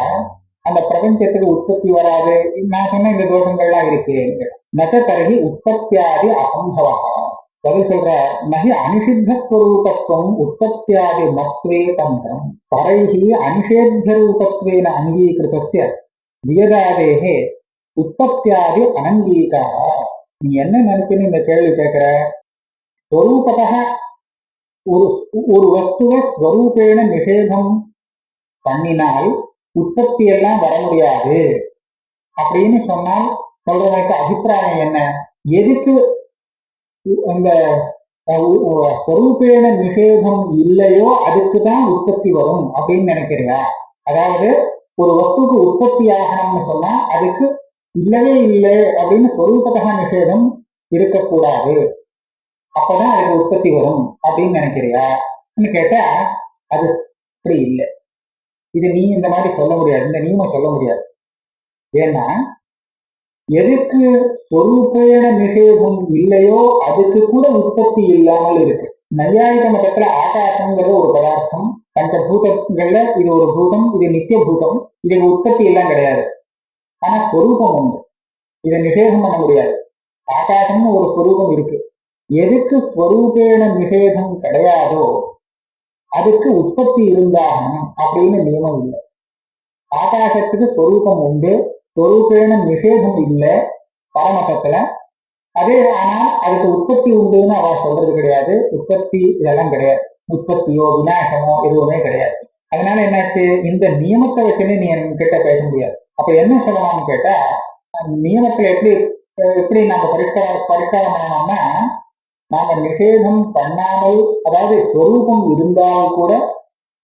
அந்த பிரபஞ்சத்துக்கு உற்பத்தி வராது. நான் சொன்ன இந்த தோஷங்கள்லாம் இருக்கு. நகி உற்பத்தியாதி அசம்பவா. பதில் சொல்ற நகி அனிஷித்தஸ்வரூபத்துவம் உற்பத்தியாதி மத்வே தந்திரம் பரைஹி அனிஷேத்திய ரூபத்வேன அங்கீகிருதஸ்ய வியதாதேகே உற்பத்தியாதி அனங்கீகாரா. நீ என்ன நினைச்சுன்னு இந்த கேள்வி கேட்கிற? ஸ்வரூபதா ஒரு வஸ்துவ ஸ்வரூபேண நிஷேதம் பண்ணினால் உற்பத்தி எல்லாம் வர முடியாது அப்படின்னு சொன்னால் சொல்றதுக்கு அபிப்பிராயம் என்ன? எதுக்கு இந்த ஸ்வரூபேண நிஷேதம் இல்லையோ அதுக்குதான் உற்பத்தி வரும் அப்படின்னு நினைக்கிறியா? அதாவது ஒரு வஸ்துக்கு உற்பத்தி ஆகணும்னு சொன்னா அதுக்கு இல்லவே இல்லை அப்படின்னு ஸ்வரூபதா நிஷேதம் இருக்கக்கூடாது, அப்பதான் அதுக்கு உற்பத்தி வரும் அப்படின்னு நினைக்கிறியா கேட்டா அது அப்படி இல்லை. இது நீ இந்த மாதிரி சொல்ல முடியாது, இந்த நியமம் சொல்ல முடியாது. ஏன்னா எதுக்கு ஸ்வரூபேண நிஷேதம் இல்லையோ அதுக்கு கூட உற்பத்தி இல்லாமல் இருக்கு. நையாயிக மதத்துல ஆகாசங்கிறது ஒரு பதார்த்தம், பஞ்சபூதங்கள்ல இது ஒரு பூதம், இது நித்திய பூதம், இதுக்கு உற்பத்தி எல்லாம் கிடையாது. ஆனா ஸ்வரூபம் உண்டு, இதை நிஷேதம் பண்ண முடியாது. ஆகாசம்னு ஒரு ஸ்வரூபம் இருக்கு. எதுக்கு ஸ்வரூபேண நிஷேதம் கிடையாதோ அதுக்கு உற்பத்தி இருந்தாகணும் அப்படின்னு நியமம் இல்லை. ஆகாசத்துக்கு ஸ்வரூபம் உண்டு, ஸ்வரூபேண நிஷேதம் இல்லை பரமதத்துல. அதே ஆனால் அதுக்கு உற்பத்தி உண்டுன்னு அவ சொல்றது கிடையாது. உற்பத்தி இதெல்லாம் கிடையாது, உற்பத்தியோ விநாசமோ எதுவுமே கிடையாது. அதனால என்னாச்சு, இந்த நியமத்தை வச்சுன்னு நீ என்கிட்ட பேச முடியாது. அப்ப என்ன சொல்லலாம்னு கேட்டா, நியமத்துல எப்படி நம்ம பரிஷ்காரம் பண்ணணும்னா, நாம நிஷேதம் பண்ணாமல், அதாவது ஸ்வரூபம் இருந்தாலும் கூட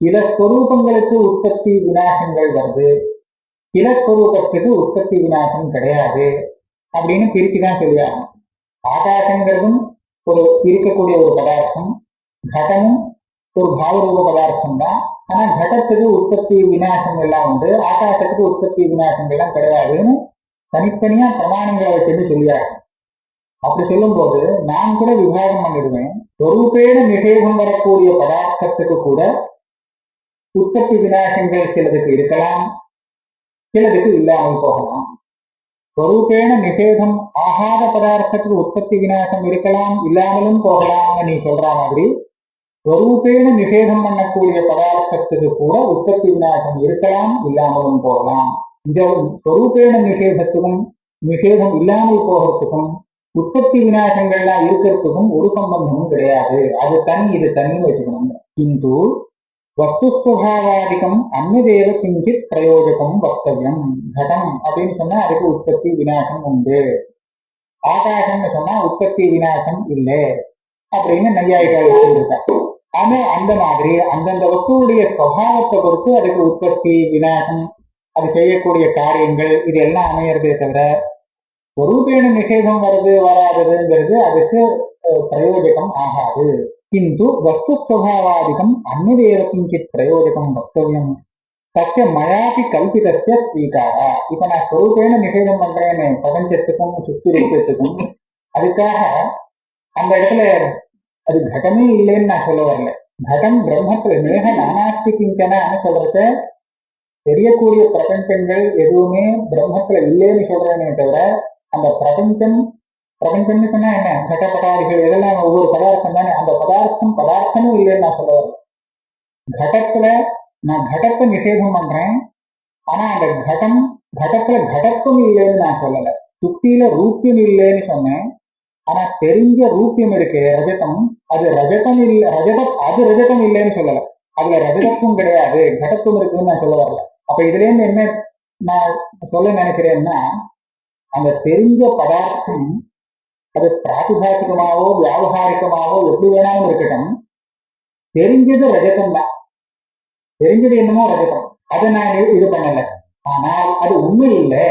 சில ஸ்வரூபங்களுக்கு உற்பத்தி விநாசங்கள் வருது, சில ஸ்வரூபத்துக்கு உற்பத்தி விநாசம் கிடையாது அப்படின்னு பிரிச்சுதான் சொல்லியாகணும். ஆகாசங்கிறதும் ஒரு இருக்கக்கூடிய ஒரு பதார்த்தம், கடமும் ஒரு பாவரூப பதார்த்தம் தான். ஆனா கடத்துக்கு உற்பத்தி விநாசம் எல்லாம் உண்டு, ஆகாசத்துக்கு உற்பத்தி விநாசம் எல்லாம் கிடையாதுன்னு தனித்தனியா பிரமாணங்களை வச்சுன்னு சொல்லியாரு. அப்படி சொல்லும் போது நான் கூட விவாதம் பண்ணிடுவேன். சொரூபேன நிஷேதம் வரக்கூடிய பதார்த்தத்துக்கு கூட உற்பத்தி விநாசங்கள் சிலதுக்கு இருக்கலாம், சிலதுக்கு இல்லாமல் போகலாம். சொரூபேன நிஷேதம் ஆகாத பதார்த்தத்துக்கு உற்பத்தி விநாசம் இருக்கலாம், இல்லாமலும் போகலாம்னு நீ சொல்ற மாதிரி சொரூபேன நிஷேதம் பண்ணக்கூடிய பதார்த்தத்துக்கு கூட உற்பத்தி விநாசம் இருக்கலாம், இல்லாமலும் போகலாம். இந்த சொரூபேன நிஷேதத்துக்கும் நிஷேதம் இல்லாமல் போகிறதுக்கும் உற்பத்தி விநாசங்கள்லாம் இருக்கிறதுக்கும் ஒரு சம்பந்தமும் கிடையாது. அது தனி, இது தனின்னு வச்சுக்கணும். கிந்து வஸ்துஸ்வபாவாதிகம் அந்நதேவ கிஞ்சித் பிரயோஜகம் வக்தவியம். கடம் அப்படின்னு சொன்னா அதுக்கு உற்பத்தி விநாசம் உண்டு, ஆகாசம்னு சொன்னா உற்பத்தி விநாசம் இல்லை அப்படின்னு நையாயிகள் சொல்லியிருக்காங்க. ஆனா அந்த மாதிரி அந்தந்த வஸ்துடைய சுவாவத்தை பொறுத்து அதுக்கு உற்பத்தி விநாசம், அது செய்யக்கூடிய காரியங்கள் இது எல்லாம் அமையறதே தவிர சொரூபேன நிஷேதம் வருது வராதுங்கிறது அதுக்கு பிரயோஜகம் ஆகாது. கிந்து வஸ்துஸ்வபாவாதிகம் அந்நதேவ கிஞ்சித் பிரயோஜகம் வக்தவியம் தச்ச மயாபி கல்பிதஸ்ய ஸ்வீகாரா. இப்ப நான் சொரூபேன நிஷேதம் பண்றேன்னு பிரபஞ்சத்துக்கும் சுத்தி இருக்கிறதுக்கும், அதுக்காக அந்த இடத்துல அது கடமே இல்லைன்னு நான் சொல்ல வரல. கடம் பிரம்மத்துல மேக நானாஸ்தி கிஞ்சனான்னு சொல்றத தெரியக்கூடிய பிரபஞ்சங்கள் எதுவுமே பிரம்மத்துல இல்லைன்னு சொல்றேனே தவிர அந்த பிரபஞ்சம்னு சொன்னா என்ன, கடப்படாதிகள் இதெல்லாம் ஒவ்வொரு பதார்த்தம் தானே, அந்த பதார்த்தமும் இல்லைன்னு நான் சொல்ல வரல. கடத்துல நான் கடத்தை நிஷேதம் பண்றேன், ஆனா அந்த கடத்துல கடத்தும் இல்லைன்னு நான் சொல்லல. சுத்தியில ரூபியம் இல்லைன்னு சொன்னேன், ஆனா தெரிஞ்ச ரூபியம் இருக்கு ரஜதம், அது ரஜதம் இல்லைன்னு சொல்லல. அதுல ரஜதத்துவம் கிடையாது, கடத்துவம் இருக்குன்னு நான் சொல்ல வரல. அப்ப இதுல இருந்து என்ன நான் சொல்ல நினைக்கிறேன்னா, அந்த தெரிஞ்ச பதார்த்தம் அது பிராதிபாசிகமாவோ வியாபகாரிகமாவோ எப்படி வேணாலும் இருக்கட்டும், தெரிஞ்சது ரஜதம் தான், தெரிஞ்சது என்னமோ ரஜதம், அதை நான் இது பண்ணல. ஆனால் அது உண்மை இல்லை,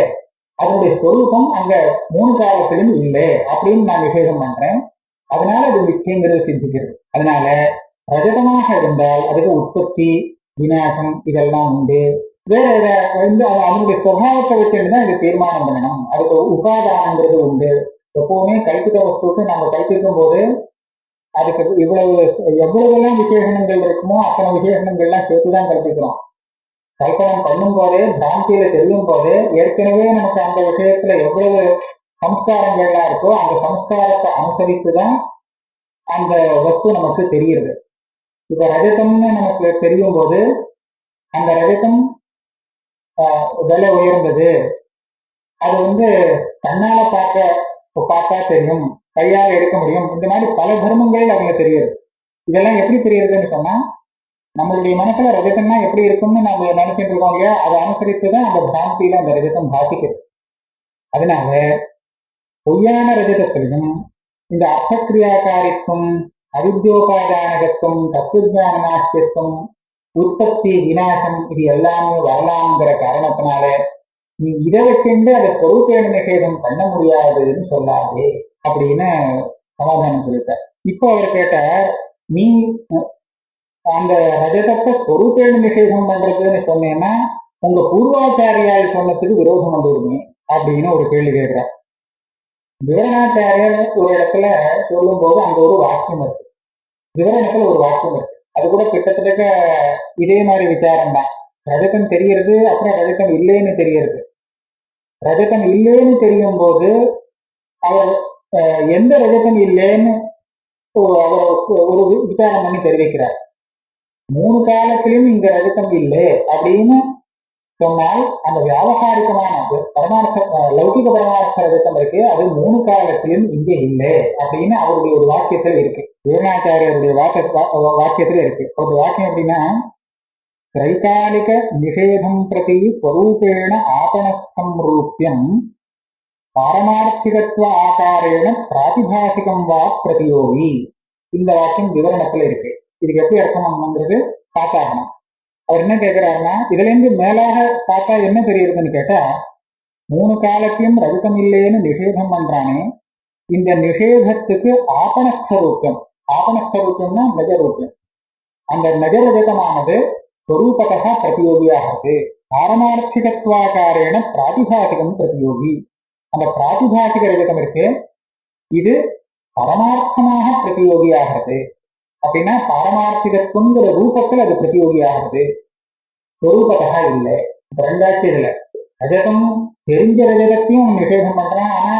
அதனுடைய சொரூபம் அங்க மூணு காலத்திலும் இல்லை அப்படின்னு நான் நிஷேதம் பண்றேன். அதனால அது மிச்சங்கிறது சிந்திக்கிறது. அதனால ரஜதமாக இருந்தால் அதுக்கு உற்பத்தி விநாசம் இதெல்லாம் உண்டு. வேற அதனுடைய சுபாவத்தை வச்சுதான் இதை தீர்மானம் பண்ணணும். அதுக்கு உபாதானங்கிறது உண்டு. எப்பவுமே கல்பித வஸ்துக்கு நம்ம கல்பிக்கும் போது அதுக்கு எவ்வளவுலாம் விசேஷணங்கள் இருக்குமோ அத்தனை விசேஷணங்கள்லாம் சேர்த்துதான் கல்பிக்கிறோம். கல்பனம் பண்ணும் போதே பிராந்தியில தெரியும் போதே ஏற்கனவே நமக்கு அந்த விஷயத்துல எவ்வளவு சம்ஸ்காரங்கள்லாம் இருக்கோ அந்த சம்ஸ்காரத்தை அனுசரித்துதான் அந்த வஸ்து நமக்கு தெரியுது. இப்ப ரஜதம்னு நமக்கு தெரியும் போது அந்த ரஜதம் விலை உயர்ந்தது, அது கண்ணால பார்த்தா தெரியும், கையால எடுக்க முடியும், இந்த மாதிரி பல தர்மங்கள் அவங்க தெரியுது. இதெல்லாம் எப்படி தெரியுதுன்னு சொன்னா நம்மளுடைய மனசுல ரஜதம்னா எப்படி இருக்கும்னு நம்ம நினைச்சிட்டு இருக்கோம் இல்லையா, அதை அனுசரித்துதான் அந்த பிராந்தியில அந்த ரஜதம் பாதிக்கிறது. அதனால பொய்யான ரஜதத்திலையும் இந்த அர்த்தக்கிரியாகாரித்துவம், அவித்யோபாதானகத்துவம், தத்துவஞானாஸ்தியத்துவம், உற்பத்தி விநாசம் இது எல்லாமே வரலாம்ங்கிற காரணத்தினால நீ இதை வச்சுட்டு அதை சொரூபேன நிஷேதம் பண்ண முடியாதுன்னு சொல்லாதே அப்படின்னு சமாதானம் சொல்லிட்டார். இப்போ அவர் கேட்டார், நீ அந்த ரஜதத்தை சொரூபேன நிஷேதம் பண்றதுன்னு சொன்னேன்னா உங்க பூர்வாச்சாரியால் சொன்னதுக்கு விரோதம் வந்துடுமே அப்படின்னு ஒரு கேள்வி கேட்கிறார். விவரணாச்சாரியர் ஒரு இடத்துல சொல்லும் போது அங்க ஒரு வாக்கியம் இருக்கு, விவரணத்துல ஒரு வாக்கியம் இருக்கு. அது கூட கிட்டத்தட்ட இதே மாதிரி விசாரம் தான். ரஜதம் தெரியறது, அப்புறம் ரஜதம் இல்லைன்னு தெரியறது. ரஜதம் இல்லைன்னு தெரியும் போது அவர் எந்த ரஜதம் இல்லைன்னு அவர் ஒரு விசாரம் பண்ணி தெரிவிக்கிறார். மூணு காலத்திலும் இங்க ரஜதம் இல்லை அப்படின்னு சொன்னால் அந்த வியாபகாரிகமான பரமார்த்த லௌகிக பரமார்த்த ரஜதம் இருக்கு, அது மூணு காலத்திலும் இங்க இல்லை அப்படின்னு அவருடைய ஒரு வாக்கியத்துல இருக்கு. விவரணாச்சாரியருடைய வாக்கியத்துல இருக்கு. ஒரு வாக்கியம் எப்படின்னா, திரைகாலிக நிஷேதம் பிரதி ஸ்வரூபேண ஆபணஸ்தம் ரூபியம் பாரமார்த்திகத்துவ ஆகாரேன பிராதிபாசிகம் வா பிரதியோகி. இந்த வாக்கியம் விவரணத்துல இருக்கு. இதுக்கு எப்படி அர்த்தம்ங்கிறது பார்த்தாகணும். அவர் என்ன கேட்கிறாருன்னா, இதுல இருந்து மேலாக பார்த்தா என்ன தெரியுதுன்னு கேட்டா, மூணு காலத்தையும் ரஜதம் இல்லைன்னு நிஷேதம் பண்றானே, இந்த நிஷேதத்துக்கு ஆபணஸ்வரூபியம், ஆபணஸ்வரூபியம்னா நஜரூபியம். அந்த நஜரஜதமானது ஸ்வரூபதா பிரதியோகியாகிறது. பாரமார்த்திகத்வாகாரேன பிராதிபாசிகம் பிரதியோகி. அந்த பிராதிபாசிக ரஜதம் இருக்கு, இது பரமார்த்தமாக பிரதியோகியாகிறது. அப்படின்னா பாரமார்த்திகத்துவங்கிற ரூபத்தில் அது பிரதியோகியாகிறது, ஸ்வரூபதா இல்லை. ரெண்டாச்சு இதுல ரஜதம் தெரிஞ்ச ரஜதத்தையும் நிஷேதம் பண்றான், ஆனா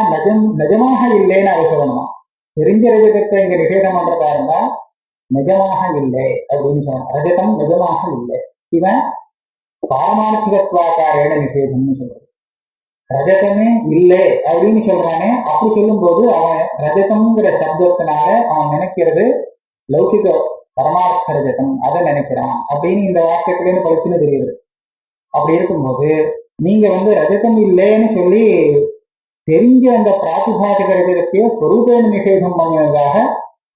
நிஜமாக இல்லைன்னு அவ சொல்லணுமா. தெரிஞ்ச ரஜதத்தை இங்க நிஷேதம் பண்றதா இருந்தா நிஜமாக இல்லை அப்படின்னு சொல்லணும். ரஜதம் நிஜமாக இல்லை, இவன் பாரமார்த்திகத்வாக்காரேன நிஷேதம்னு சொல்றது. ரஜதமே இல்லை அப்படின்னு சொல்றானே, அப்படி சொல்லும் போது அவன் ரஜதம்ங்கிற சப்தத்தினால அவன் நினைக்கிறது லௌகிக பரமார்த்த ரஜதம், அதை நினைக்கிறான் அப்படின்னு இந்த வாக்கியத்திலேருந்து படிச்சுன்னு தெரியுது. அப்படி இருக்கும்போது நீங்க ரஜதம் இல்லைன்னு சொல்லி தெரிஞ்ச அந்த பிராதிபாசிக ரஜதத்தையே ஸ்வரூபேன நிஷேதம் பண்ணினதாக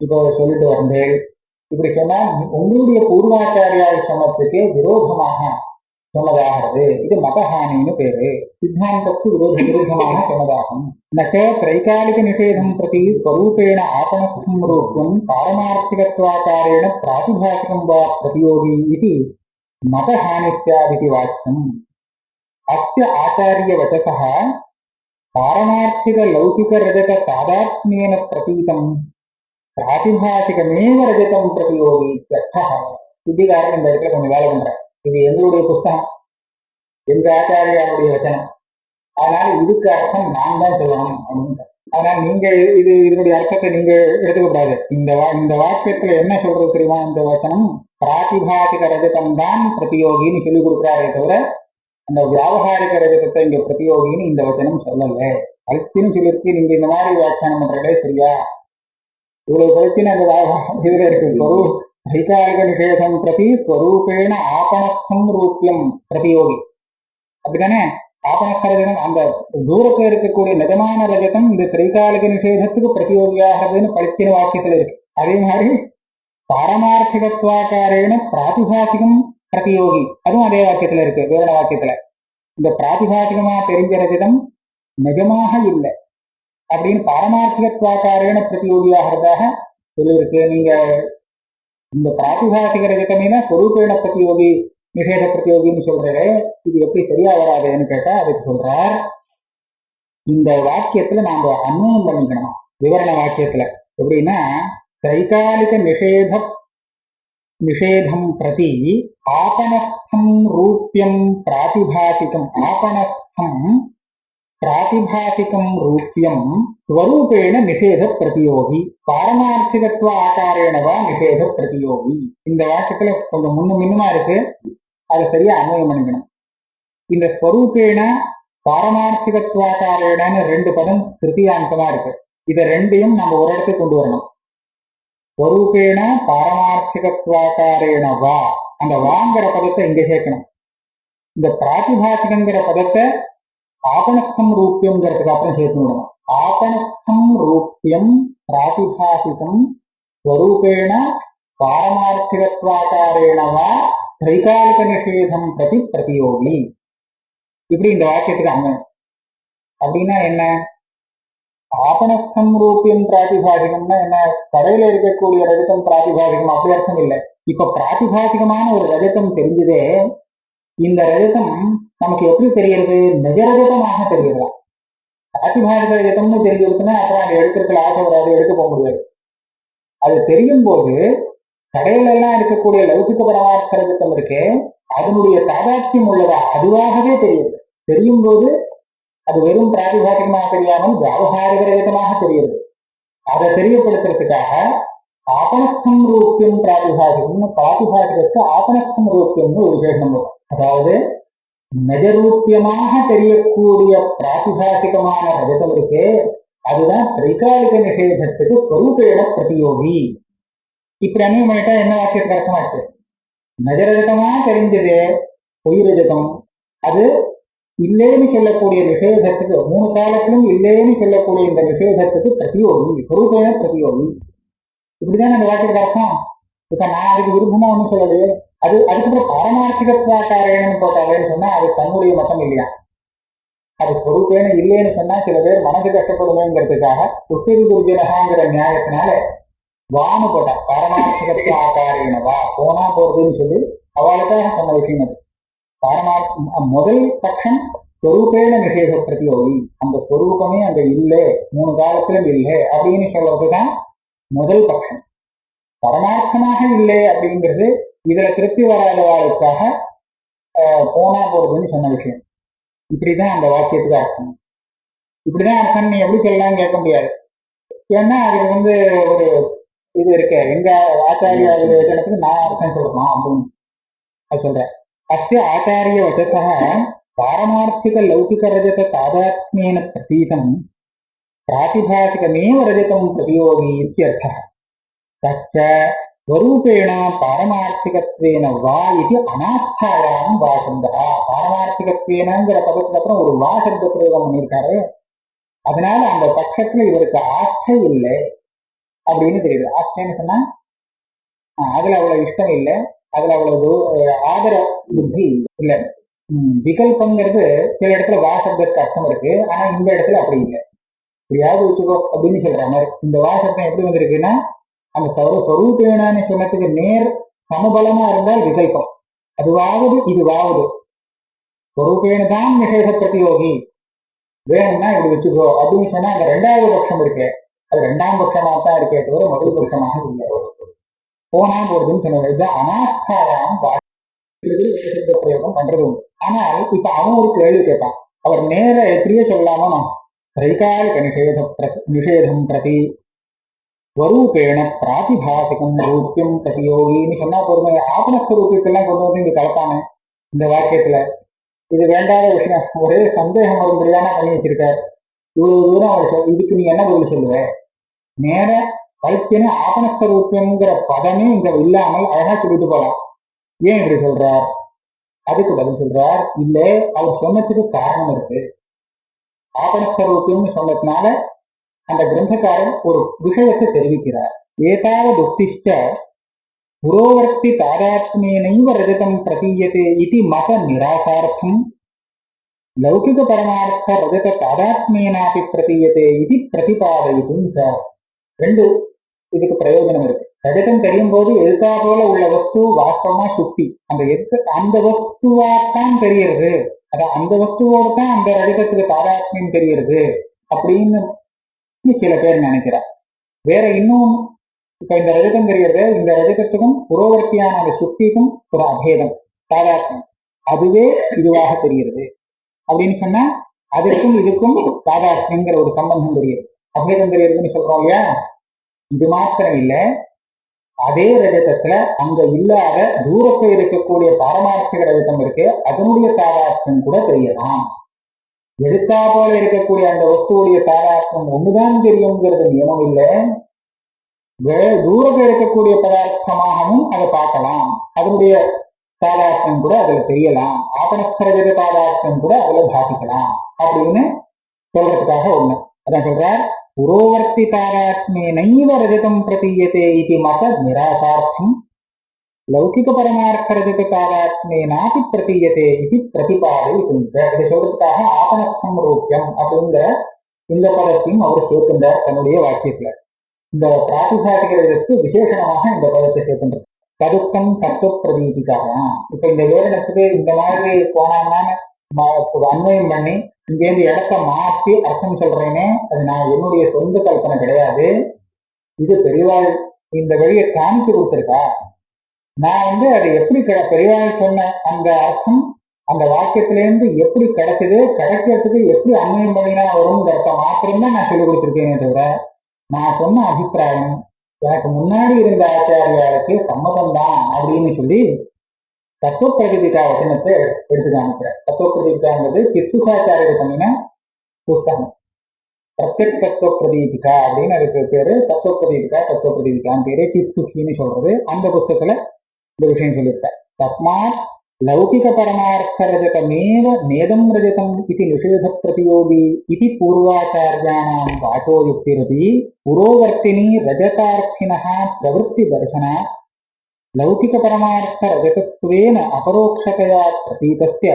இப்போ சொல்லிட்டு வந்தேன். இப்படி சொன்னா உங்களுடைய பூர்வாச்சாரியால் சொன்னதுக்கே விரோதமாக சொன்னதாகிறது. இது மதஹானின்னு பேரு, சித்தாந்தத்துக்கு விரோதமான சொன்னதாகும். நச்ச திரைகாலிக நிஷேதம் பிரதி ஸ்வரூபேண ஆபணஸ்தம் ரூபம் பாரமார்த்திகத்வாகாரேண பிராதிபாசிகம் வா பிரதியோகி இது மதஹானித்யாதி வாக்கியம். அஸ்ய ஆச்சாரிய வச்சசः பாரமார்த்திக லௌகிக ரஜத தாதாத்மியேன பிரதீதம் பிராதிபாசிகமேவ ரஜதம் பிரதியோகி. சித்திகாரன் இந்த இடத்துல கொஞ்சம் வேலை பண்ற. இது எங்களுடைய புஸ்தகம், எங்க ஆச்சாரியாவுடைய வச்சனம், அதனால இதுக்கு அர்த்தம் நான் தான் சொல்லணும் அப்படின்னு. அதனால நீங்க இதனுடைய அர்த்தத்தை நீங்க எடுத்துக்க கூடாது. இந்த வாக்கியத்துல என்ன சொல்றது தெரியுமா? இந்த வச்சனம் பிராதிபாசிக ரஜதம் தான் பிரதியோகின்னு சொல்லி கொடுக்குறாரே தவிர அந்த வியாபகாரிக ரஜதத்தை இங்க பிரதியோகின்னு இந்த வச்சனம் சொல்லல. அல்பின்னு சொல்லிருக்கு. நீங்க இந்த மாதிரி வியாக்கியானம் பண்றதே சரியா? இவ்வளவு பிரச்சனை அந்த இதுல இருக்கு. திரைகாலிக நிஷேதம் பிரதி ஸ்வரூபேண ஆபணஸ்தம் ரூபியம் பிரதியோகி. அப்படித்தானே? ஆபணஸ்த ரஜதம் அந்த தூரத்தில் இருக்கக்கூடிய நிஜமான ரஜதம் இந்த திரைகாலிக நிஷேதத்துக்கு பிரதியோகியாகிறதுன்னு படிக்கிற வாக்கியத்துல இருக்கு. அதே மாதிரி பாரமார்த்திகத்வாகாரேன பிராதிபாசிகம் பிரதியோகி, அதுவும் அதே வாக்கியத்துல இருக்கு, விவரண வாக்கியத்துல. இந்த பிராதிபாசிகமா தெரிஞ்ச ரஜதம் நிஜமாக இல்லை அப்படின்னு பாரமார்த்திகத்வாகாரேன பிரதியோகியாகிறதாக சொல்லியிருக்கு. நீங்க இந்த பிராதிபாசிக ரஜதமேனா ஸ்வரூபேண பிரதியோகி நிஷேத பிரதியோகின்னு சொல்றே, இது எப்படி சரியா வராதுன்னு கேட்டா அதுக்கு சொல்றார், இந்த வாக்கியத்துல நாம அன்வயம் பண்ணிக்கணும். விவரண வாக்கியத்துல எப்படின்னா, திரைகாலிக நிஷேதம் பிரதி ஆபணஸ்தம் ரூபியம் பிராதிபாசிகம், ஆபணஸ்தம் பிராதிபாசிகம் ரூபியம் ஸ்வரூபேண நிஷேத பிரதியோகி பாரமார்த்திகத்வ ஆகாரேனவா நிஷேத பிரதியோகி. இந்த வாக்கியத்துல கொஞ்சம் முன்னுமா இருக்கு, அதை சரியா அன்வயம் பண்ணிக்கணும். இந்த ஸ்வரூபேண பாரமார்த்திகத்வாகாரேனு ரெண்டு பதம் திருத்தியாந்தமா இருக்கு. இதை ரெண்டையும் நம்ம ஒரு இடத்துக்கு கொண்டு வரணும். ஸ்வரூபேண பாரமார்த்திகத்வாகாரேன வா, அந்த வாங்கிற பதத்தை இங்க சேர்க்கணும். இந்த பிராதிபாசிகங்கிற பதத்தை ஆபணஸ்தம் ரூபியம்ங்கிறதுக்கு அப்புறம் சேர்த்து விடணும். ஆபணஸ்தம் ரூபியம் பிராதிபாசிகம் ஸ்வரூபேண பாரமார்த்திகத்வாகாரேன வா திரைகாலிக நிஷேதம் பிரதி பிரதியோகி. இப்படி இந்த வாக்கியத்துக்கு அன்வயம். அப்படின்னா என்ன? ஆபணஸ்தம் ரூபியம் பிராதிபாசிகம்னா என்ன? கடையில இருக்கக்கூடிய ரஜதம் பிராதிபாசிகம் அப்படி அர்த்தம் இல்லை. இப்ப பிராதிபாசிகமான ஒரு ரஜதம் தெரிஞ்சதே, இந்த ரஜதம் நமக்கு எப்படி தெரிகிறது? நிஜரஜதமாக தெரிகிறதா? பிராதிபாசிக ரஜதம்னு தெரிஞ்சிருக்குன்னா அப்புறம் அதை எடுக்கிறதுல ஆசை வராது, எடுக்க போக முடியாது. அது தெரியும் போது கடையில எல்லாம் இருக்கக்கூடிய லௌகிக பரமார்த்த ரஜதம் இருக்கு, அதனுடைய தாதாத்மியம் உள்ளதா அதுவாகவே தெரியுது. தெரியும் போது அது வெறும் பிராதிபாசிகமாக தெரியாமல் வியாபகாரிக ரஜதமாக தெரியுது. அதை தெரியப்படுத்துறதுக்காக ஆபணஸ்தம் ரூபியம் பிராதிபாசிகம், பிராதிபாசிகத்துக்கு ஆபணஸ்தம் ரூபியம்னு ஒரு விசேஷம் வரும். அதாவது நிஜரூபியமாக தெரியக்கூடிய பிராதிபாசிகமான ரஜதம் இருக்கு, அதுதான் திரைகாலிக நிஷேதத்துக்கு ஸ்வரூபேண பிரதியோகி. இப்படி அன்வயம் பண்ணிட்டா என்ன வாக்கியத்துக்கு அர்த்தமாச்சு? நஜரஜதமா தெரிஞ்சது பொய் ரஜதம், அது இல்லேன்னு சொல்லக்கூடிய நிஷேதத்துக்கு, மூணு காலத்திலும் இல்லேன்னு சொல்லக்கூடிய இந்த நிஷேதத்துக்கு பிரதியோகி, ஸ்வரூபேண பிரதியோகி. இப்படிதான் அந்த வாக்கியத்துக்கு அர்த்தம். இப்ப நான் அதுக்கு விருப்பமா ஒன்றும் சொல்லலையே. அதுக்கப்புறம் பாரமார்த்திகத்வாகாரேன்னு போட்டாலேன்னு சொன்னா அது தன்னுடைய மதம் இல்லையா? அது சொரூபேன இல்லைன்னு சொன்னா சில பேர் மனசு கஷ்டப்படுவேங்கிறதுக்காக உத்திரி துர்ஜனகாங்கிற நியாயத்தினால வான்னு போட்டா பாரமார்த்திகத்துவ ஆகாரேனவா போனா போறதுன்னு சொல்லி அவளுக்காக சொன்ன விஷயம் அது. முதல் பட்சம் ஸ்வரூபேன நிஷேத பிரதியோகி, அந்த ஸ்வரூபமே அங்க இல்லை, 3 காலத்திலும் இல்லை அப்படின்னு சொல்றதுதான் முதல் பட்சம். பரமார்த்தமாக இல்லை அப்படிங்கிறது இதுல திருப்தி வராதவாளுக்காக போனா போறதுன்னு சொன்ன விஷயம். இப்படிதான் அந்த வாக்கியத்துக்கு அர்த்தம். இப்படிதான் அர்த்தம் நீ எப்படி சொல்லலாம்னு கேட்க முடியாது. ஏன்னா அதுல ஒரு இது இருக்க எங்க ஆச்சாரியா இடத்துக்கு நான் அர்த்தம் சொல்லணும் அப்படின்னு அது சொல்றேன். அஸ்ய ஆச்சாரிய வசசா பாரமார்த்திக லௌகிக ரஜத தாதாத்மியேன பிரதீதம் பிராதிபாசிகமேவ ரஜதம் பிரதியோகி இத்யர்த்தः. தச்ச ஸ்வரூபேண பாரமார்த்திகத்வேன வா இது அனாஸ்தாயாம் வா சப்தः. பாரமார்த்திகத்வேனங்கிற பதத்துக்கு அப்புறம் ஒரு வா சப்த பிரயோகம் பண்ணியிருக்காரு. அதனால அந்த பட்சத்துல இவருக்கு ஆஸ்தை இல்லை அப்படின்னு தெரியுது. ஆஸ்தைன்னு சொன்னா அதுல அவ்வளவு இஷ்டம் இல்லை, அதுல அவ்வளவு ஆதர புத்தி இல்லை. விகல்பங்கிறது சில இடத்துல வா சப்தத்துக்கு அர்த்தம் இருக்கு, ஆனா இந்த இடத்துல அப்படி இல்லை. இப்படியாவது வச்சுக்கோ அப்படின்னு சொல்ற மாதிரி இந்த வா சப்தம் எப்படி வந்திருக்குன்னா அந்த ஸ்வரூபேனான்னு சொன்னதுக்கு நேர் சமபலமா இருந்தால் விகல்பம், அதுவாவது இதுவாவது ஸ்வரூபேன தான் நிஷேத பிரதியோகி வேணும்னா இப்படி வச்சுக்கோ அப்படின்னு சொன்னா அந்த 2வது பட்சம் இருக்கு, அது 2ஆம் பட்சமாக தான் இருக்கே தவிர முதல் பட்சமாக இல்லை. போனா போறதுன்னு சொன்னது அனாஸ்தாயாம் பிரயோகம் பண்றது. ஆனால் இப்ப அவன் ஒரு கேள்வி கேட்பான், அவர் நேர எப்படியே சொல்லாம தைகாலிக நிஷேதம் பிரதி ஸ்வரூபேண பிராதிபாசிகம் ரூபியம் பிரதியோகின்னு சொன்னா பொறுமை ஆத்மஸ்வரூபத்துக்கெல்லாம் கொண்டு வந்து இங்க கலப்பானே இந்த வாக்கியத்துல. இது வேண்டாத விஷயம், ஒரே சந்தேகம் வரும்படியான பண்ணி வச்சிருக்காரு. இவ்வளவு தூரம் அவர் இதுக்கு நீ என்ன பதில் சொல்லுவ? நேர கல்பின்னு ஆத்மஸ்வரூபியம்ங்கிற பதமே இங்க இல்லாமல் அழகா சொல்லிட்டு போலாம். ஏன் இப்படி சொல்றார்? அதுக்கு பதில் சொல்றார், இல்ல அவர் சொன்னதுக்கு காரணம் இருக்கு. ஆபணஸ்வரூபியம்னு சொன்னதுனால அந்த கிரந்தக்காரன் ஒரு விஷயத்தை தெரிவிக்கிறார். ஏதாவது உத்திஷ்ட புரோவர்த்தி தாதாத்மியனைவ ரஜதம் பிரதீயதே இது மத நிராசார்த்தம் லௌகிக பரமார்த்த ரஜத தாதாத்மியனாபி பிரதீயதே இது பிரதிபாதயிதும். 2 இதுக்கு பிரயோஜனம் இருக்கு. ரஜதம் தெரியும் போது எதுக்கா போல உள்ள வஸ்து வாஸ்தவமா சுத்தி அந்த வஸ்துவாத்தான் தெரியுது, அதான் அந்த வஸ்துவோட தான் அந்த ரஜதத்துக்கு தாதாத்மியம் தெரியுது அப்படின்னு சில பேர் நினைக்கிறார். வேற இன்னும் இப்ப இந்த ரஜதம் தெரியுது, இந்த ரஜதத்துக்கும் புரோவர்த்தியான அந்த சுத்திக்கும் ஒரு அபேதம் தாதாத்மியம், அதுவே இதுவாக தெரிகிறது அப்படின்னு சொன்னா அதுக்கும் இதுக்கும் தாதாத்மியங்கிற ஒரு சம்பந்தம் தெரியுது, அபேதம் தெரியுதுன்னு சொல்றோம் இல்லையா. இது மாத்திரம் இல்ல, அதே ரஜதத்துல அங்க இல்லாத தூரத்தில் இருக்கக்கூடிய பாரமார்த்திக ரஜதம் இருக்கு, அதனுடைய தாதாத்மியம் கூட தெரியலாம். எடுத்தா போல இருக்கக்கூடிய அந்த வஸ்துடைய தாதாத்மியம் ஒண்ணுதான் தெரியுங்கிறது நியமம் இல்லை. தூரத்தில் இருக்கக்கூடிய பதார்த்தமாகவும் அதை பார்க்கலாம், அதனுடைய தாதாத்மியம் கூட அதுல தெரியலாம், ஆபணஸ்தரஜத தாதாத்மியம் கூட அதுல பாதிக்கலாம் அப்படின்னு சொல்றதுக்காக ஒண்ணு. அதான் சொல்றார், புரோவர்த்தி தாதாத்மியனைவ ரஜதம் பிரதீயதே இது மத நிராசார்த்தம் லௌகிக பரமார்த்த ரஜத தாதாத்மியனாபி பிரதீயதே இது பிரதிபாதயிதும். இதை சொல்றதுக்காக ஆபணஸ்தம் ரூபியம் அப்படிங்கிற இந்த பதத்தையும் அவர் சேர்க்கின்றார் தன்னுடைய வாக்கியத்துல. இந்த பிராதிசாதிகளுக்கு விசேஷமாக இந்த பதத்தை சேர்க்கின்றார். கருத்தம் தத்துவ பிரதீதிக்காக இப்ப இந்த விவரணத்துக்கு இந்த மாதிரி போனான்னா அன்வயம் பண்ணி இங்கேருந்து இடத்த மாற்றி அர்த்தம் சொல்றேனே, அது நான் என்னுடைய சொந்த கல்பனை கிடையாது, இது பெரியவாள் இந்த வழியை காமிச்சு கொடுத்துருக்கா. நான் அது எப்படி பெரியவாள் சொன்ன அந்த அர்த்தம் அந்த வாக்கியத்திலேருந்து எப்படி கிடைச்சது, கிடைக்கிறதுக்கு எப்படி அன்வயம் பண்ணினா வரும்ங்கிறத மாத்திரம்தான் நான் சொல்லிக் கொடுத்துருக்கேனே தவிர நான் சொன்ன அபிப்பிராயம் எனக்கு முன்னாடி இருந்த ஆச்சாரியாருக்கு சம்மதம் தான் அப்படின்னு சொல்லி தத்துவ பிரதிபிகா வசனத்தை எடுத்து காமிக்கிறேன். தத்துவ பிரதிபிகாங்கிறது சித்துசாச்சாரியர் பண்ணின புஸ்தகம். பிரத்யக் தத்துவ பிரதீபிகா அப்படின்னு அதுக்கு பேரு. தத்துவ பிரதீபிகான்னு பேரு, சித்துன்னு சொல்றது. அந்த புஸ்தகத்துல இந்த விஷயம் சொல்லியிருக்கேன். தஸ்மாத் லௌகிக பரமார்த்த ரஜதமேவ நேதம் ரஜதம் இது நிஷேத பிரதியோகி இது பூர்வாச்சாரியாணாம் வாச்சோ யுக்திரதி புரோவர்த்தினி ரஜதார்த்தினः பிரவೃತ್ತಿ தர்சனா லௌகிக பரமார்த்த ரஜதத்வேன அபரோக்ஷதயா பிரதீதஸ்ய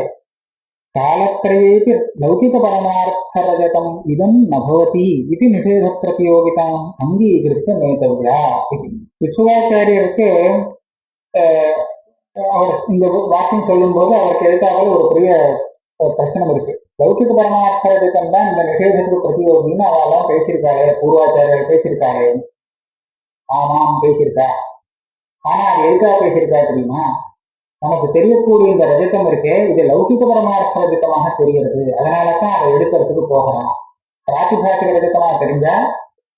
कालत्रयेपि लौकिकपरमार्थरजतम् इदं न भवति इति निषेधप्रतियोगिताम् अङ्गीकृत्य नेतव्या इति விசுவாச்சாரியருக்கு அவர் இந்த வாக்கியம் சொல்லும் போது அவருக்கு எதிர்த்தாமல் ஒரு பெரிய பிரச்சனை இருக்கு. லௌகிக பரமார்த்தம் தான் இந்த நிஷேதத்துக்கு பிரதியோகின்னு அவெல்லாம் பேசியிருக்காரு, பூர்வாச்சாரியர் பேசியிருக்காரு. ஆமாம் பேசியிருக்கா. ஆனா அது எதுக்காக பேசியிருக்கா தெரியுமா? நமக்கு தெரியக்கூடிய இந்த ரஜதம் இருக்கே, இது லௌகிக பரமார்த்த ரஜதமாக தெரிகிறது. அதனாலதான் அதை எடுக்கிறதுக்கு போகலாம். பிராத்திபாசிக ரஜதமாக தெரிஞ்சா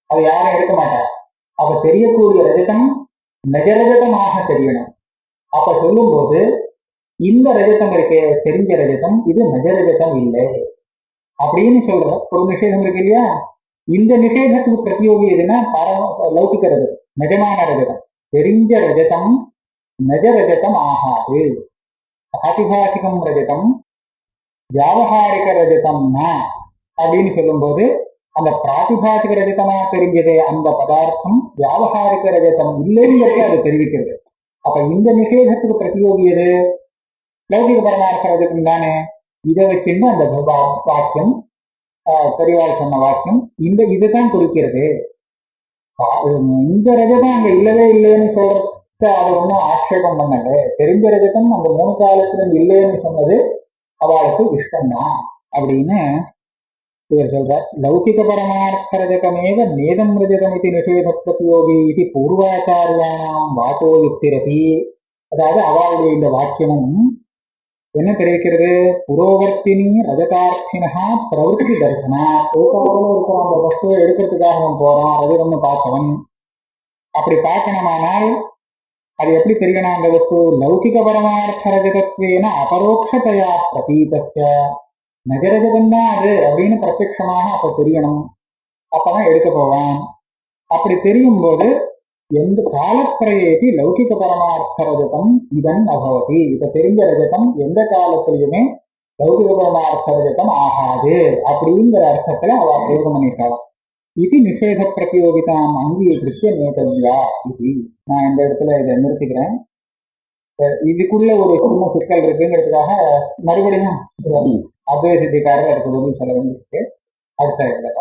அது யாரும் எடுக்க மாட்டார். அப்ப தெரியக்கூடிய ரஜதம் நஜரஜதமாக தெரியணும். அப்ப சொல்லும் போது இந்த ரஜதம் இருக்கே, தெரிஞ்ச ரஜதம், இது நஜரஜதம் இல்லை அப்படின்னு சொல்ற ஒரு நிஷேதம் இருக்கு இல்லையா? இந்த நிஷேதத்துக்கு பிரதியோகி எதுனா லௌகிக ரஜதம், நிஜமான ரஜதம். தெரிஞ்ச ரஜதம் நஜரஜதம் ஆகாது. பிராதிபாசிகம் ரஜதம் வியாவகாரிக ரஜதம்னா அப்படின்னு சொல்லும் போது அந்த பிராதிபாசிக ரஜதமா தெரிஞ்சது அந்த பதார்த்தம் வியாவகாரிக ரஜதம் இல்லைங்கிறது அது தெரிவிக்கிறது. அப்ப இந்த நிஷேதத்துக்கு பிரதியோகி எது? லௌகிக பரமார்த்த ரஜதம் தானே. இதை வச்சுன்னு அந்த வாக்கியம், பெரியவாள் சொன்ன வாக்கியம் இதுதான் குறிக்கிறது. இந்த ரஜதம் அங்க இல்லவே இல்லைன்னு சொல்றது அதை ஒன்றும் ஆட்சேபம் பண்ணல. தெரிஞ்ச ரஜதம் அந்த 3 காலத்துல இல்லைன்னு சொன்னது அவளுக்கு இஷ்டம்தான் அப்படின்னு இவர் சொல்றார். லௌகிக பரமார்த்த ரஜதமேவ நேதம் ரஜதம் இது நிஷேத பிரதியோகி இது பூர்வாச்சாரியானாம் வாச்சோ யுக்திரதி. அதாவது அவளுடைய இந்த வாக்கியமும் என்ன தெரிவிக்கிறது? புரோவர்த்தினி ரஜதார்த்தினா பிரவருத்தி தரிசனா. இருக்கிற அந்த வஸ்துவை எடுக்கிறதுக்காக அவன் போறான், ரஜதம்னு பார்த்தவன். அப்படி பார்க்கணுமானால் அது எப்படி தெரியணும்? அந்த வஸ்து லௌகிக பரமார்த்த ரஜதத்வேன அபரோக்ஷதையா பிரதீதஸ்ய நஜரஜதம் தான் அது அப்படின்னு பிரத்யட்சமாக அப்ப தெரியணும். அப்பதான் எடுக்க போவான். அப்படி தெரியும் போது எந்த காலத்திரையேதி லௌகிக பரமார்த்த ரஜதம் இதன் அபவதி. இப்ப தெரிஞ்ச ரஜதம் எந்த காலத்திலையுமே லௌகிக பரமார்த்த ரஜதம் ஆகாது அப்படிங்கிற அர்த்தத்துல அவ பிரயோகம் பண்ணிட்டாள். இது நிஷேத பிரதியோகிதாம் அங்கீகரிக்க நேதவ்யா இது. நான் இந்த இடத்துல இதை நிறுத்திக்கிறேன். இதுக்குள்ள ஒரு சின்ன சிக்கல் இருக்குங்கிறதுக்காக மறுபடியும் அத்வைதத்துக்காரர் அதுக்கு பதில் சொல்ல வேண்டியிருக்கு. அடுத்த இடத்துல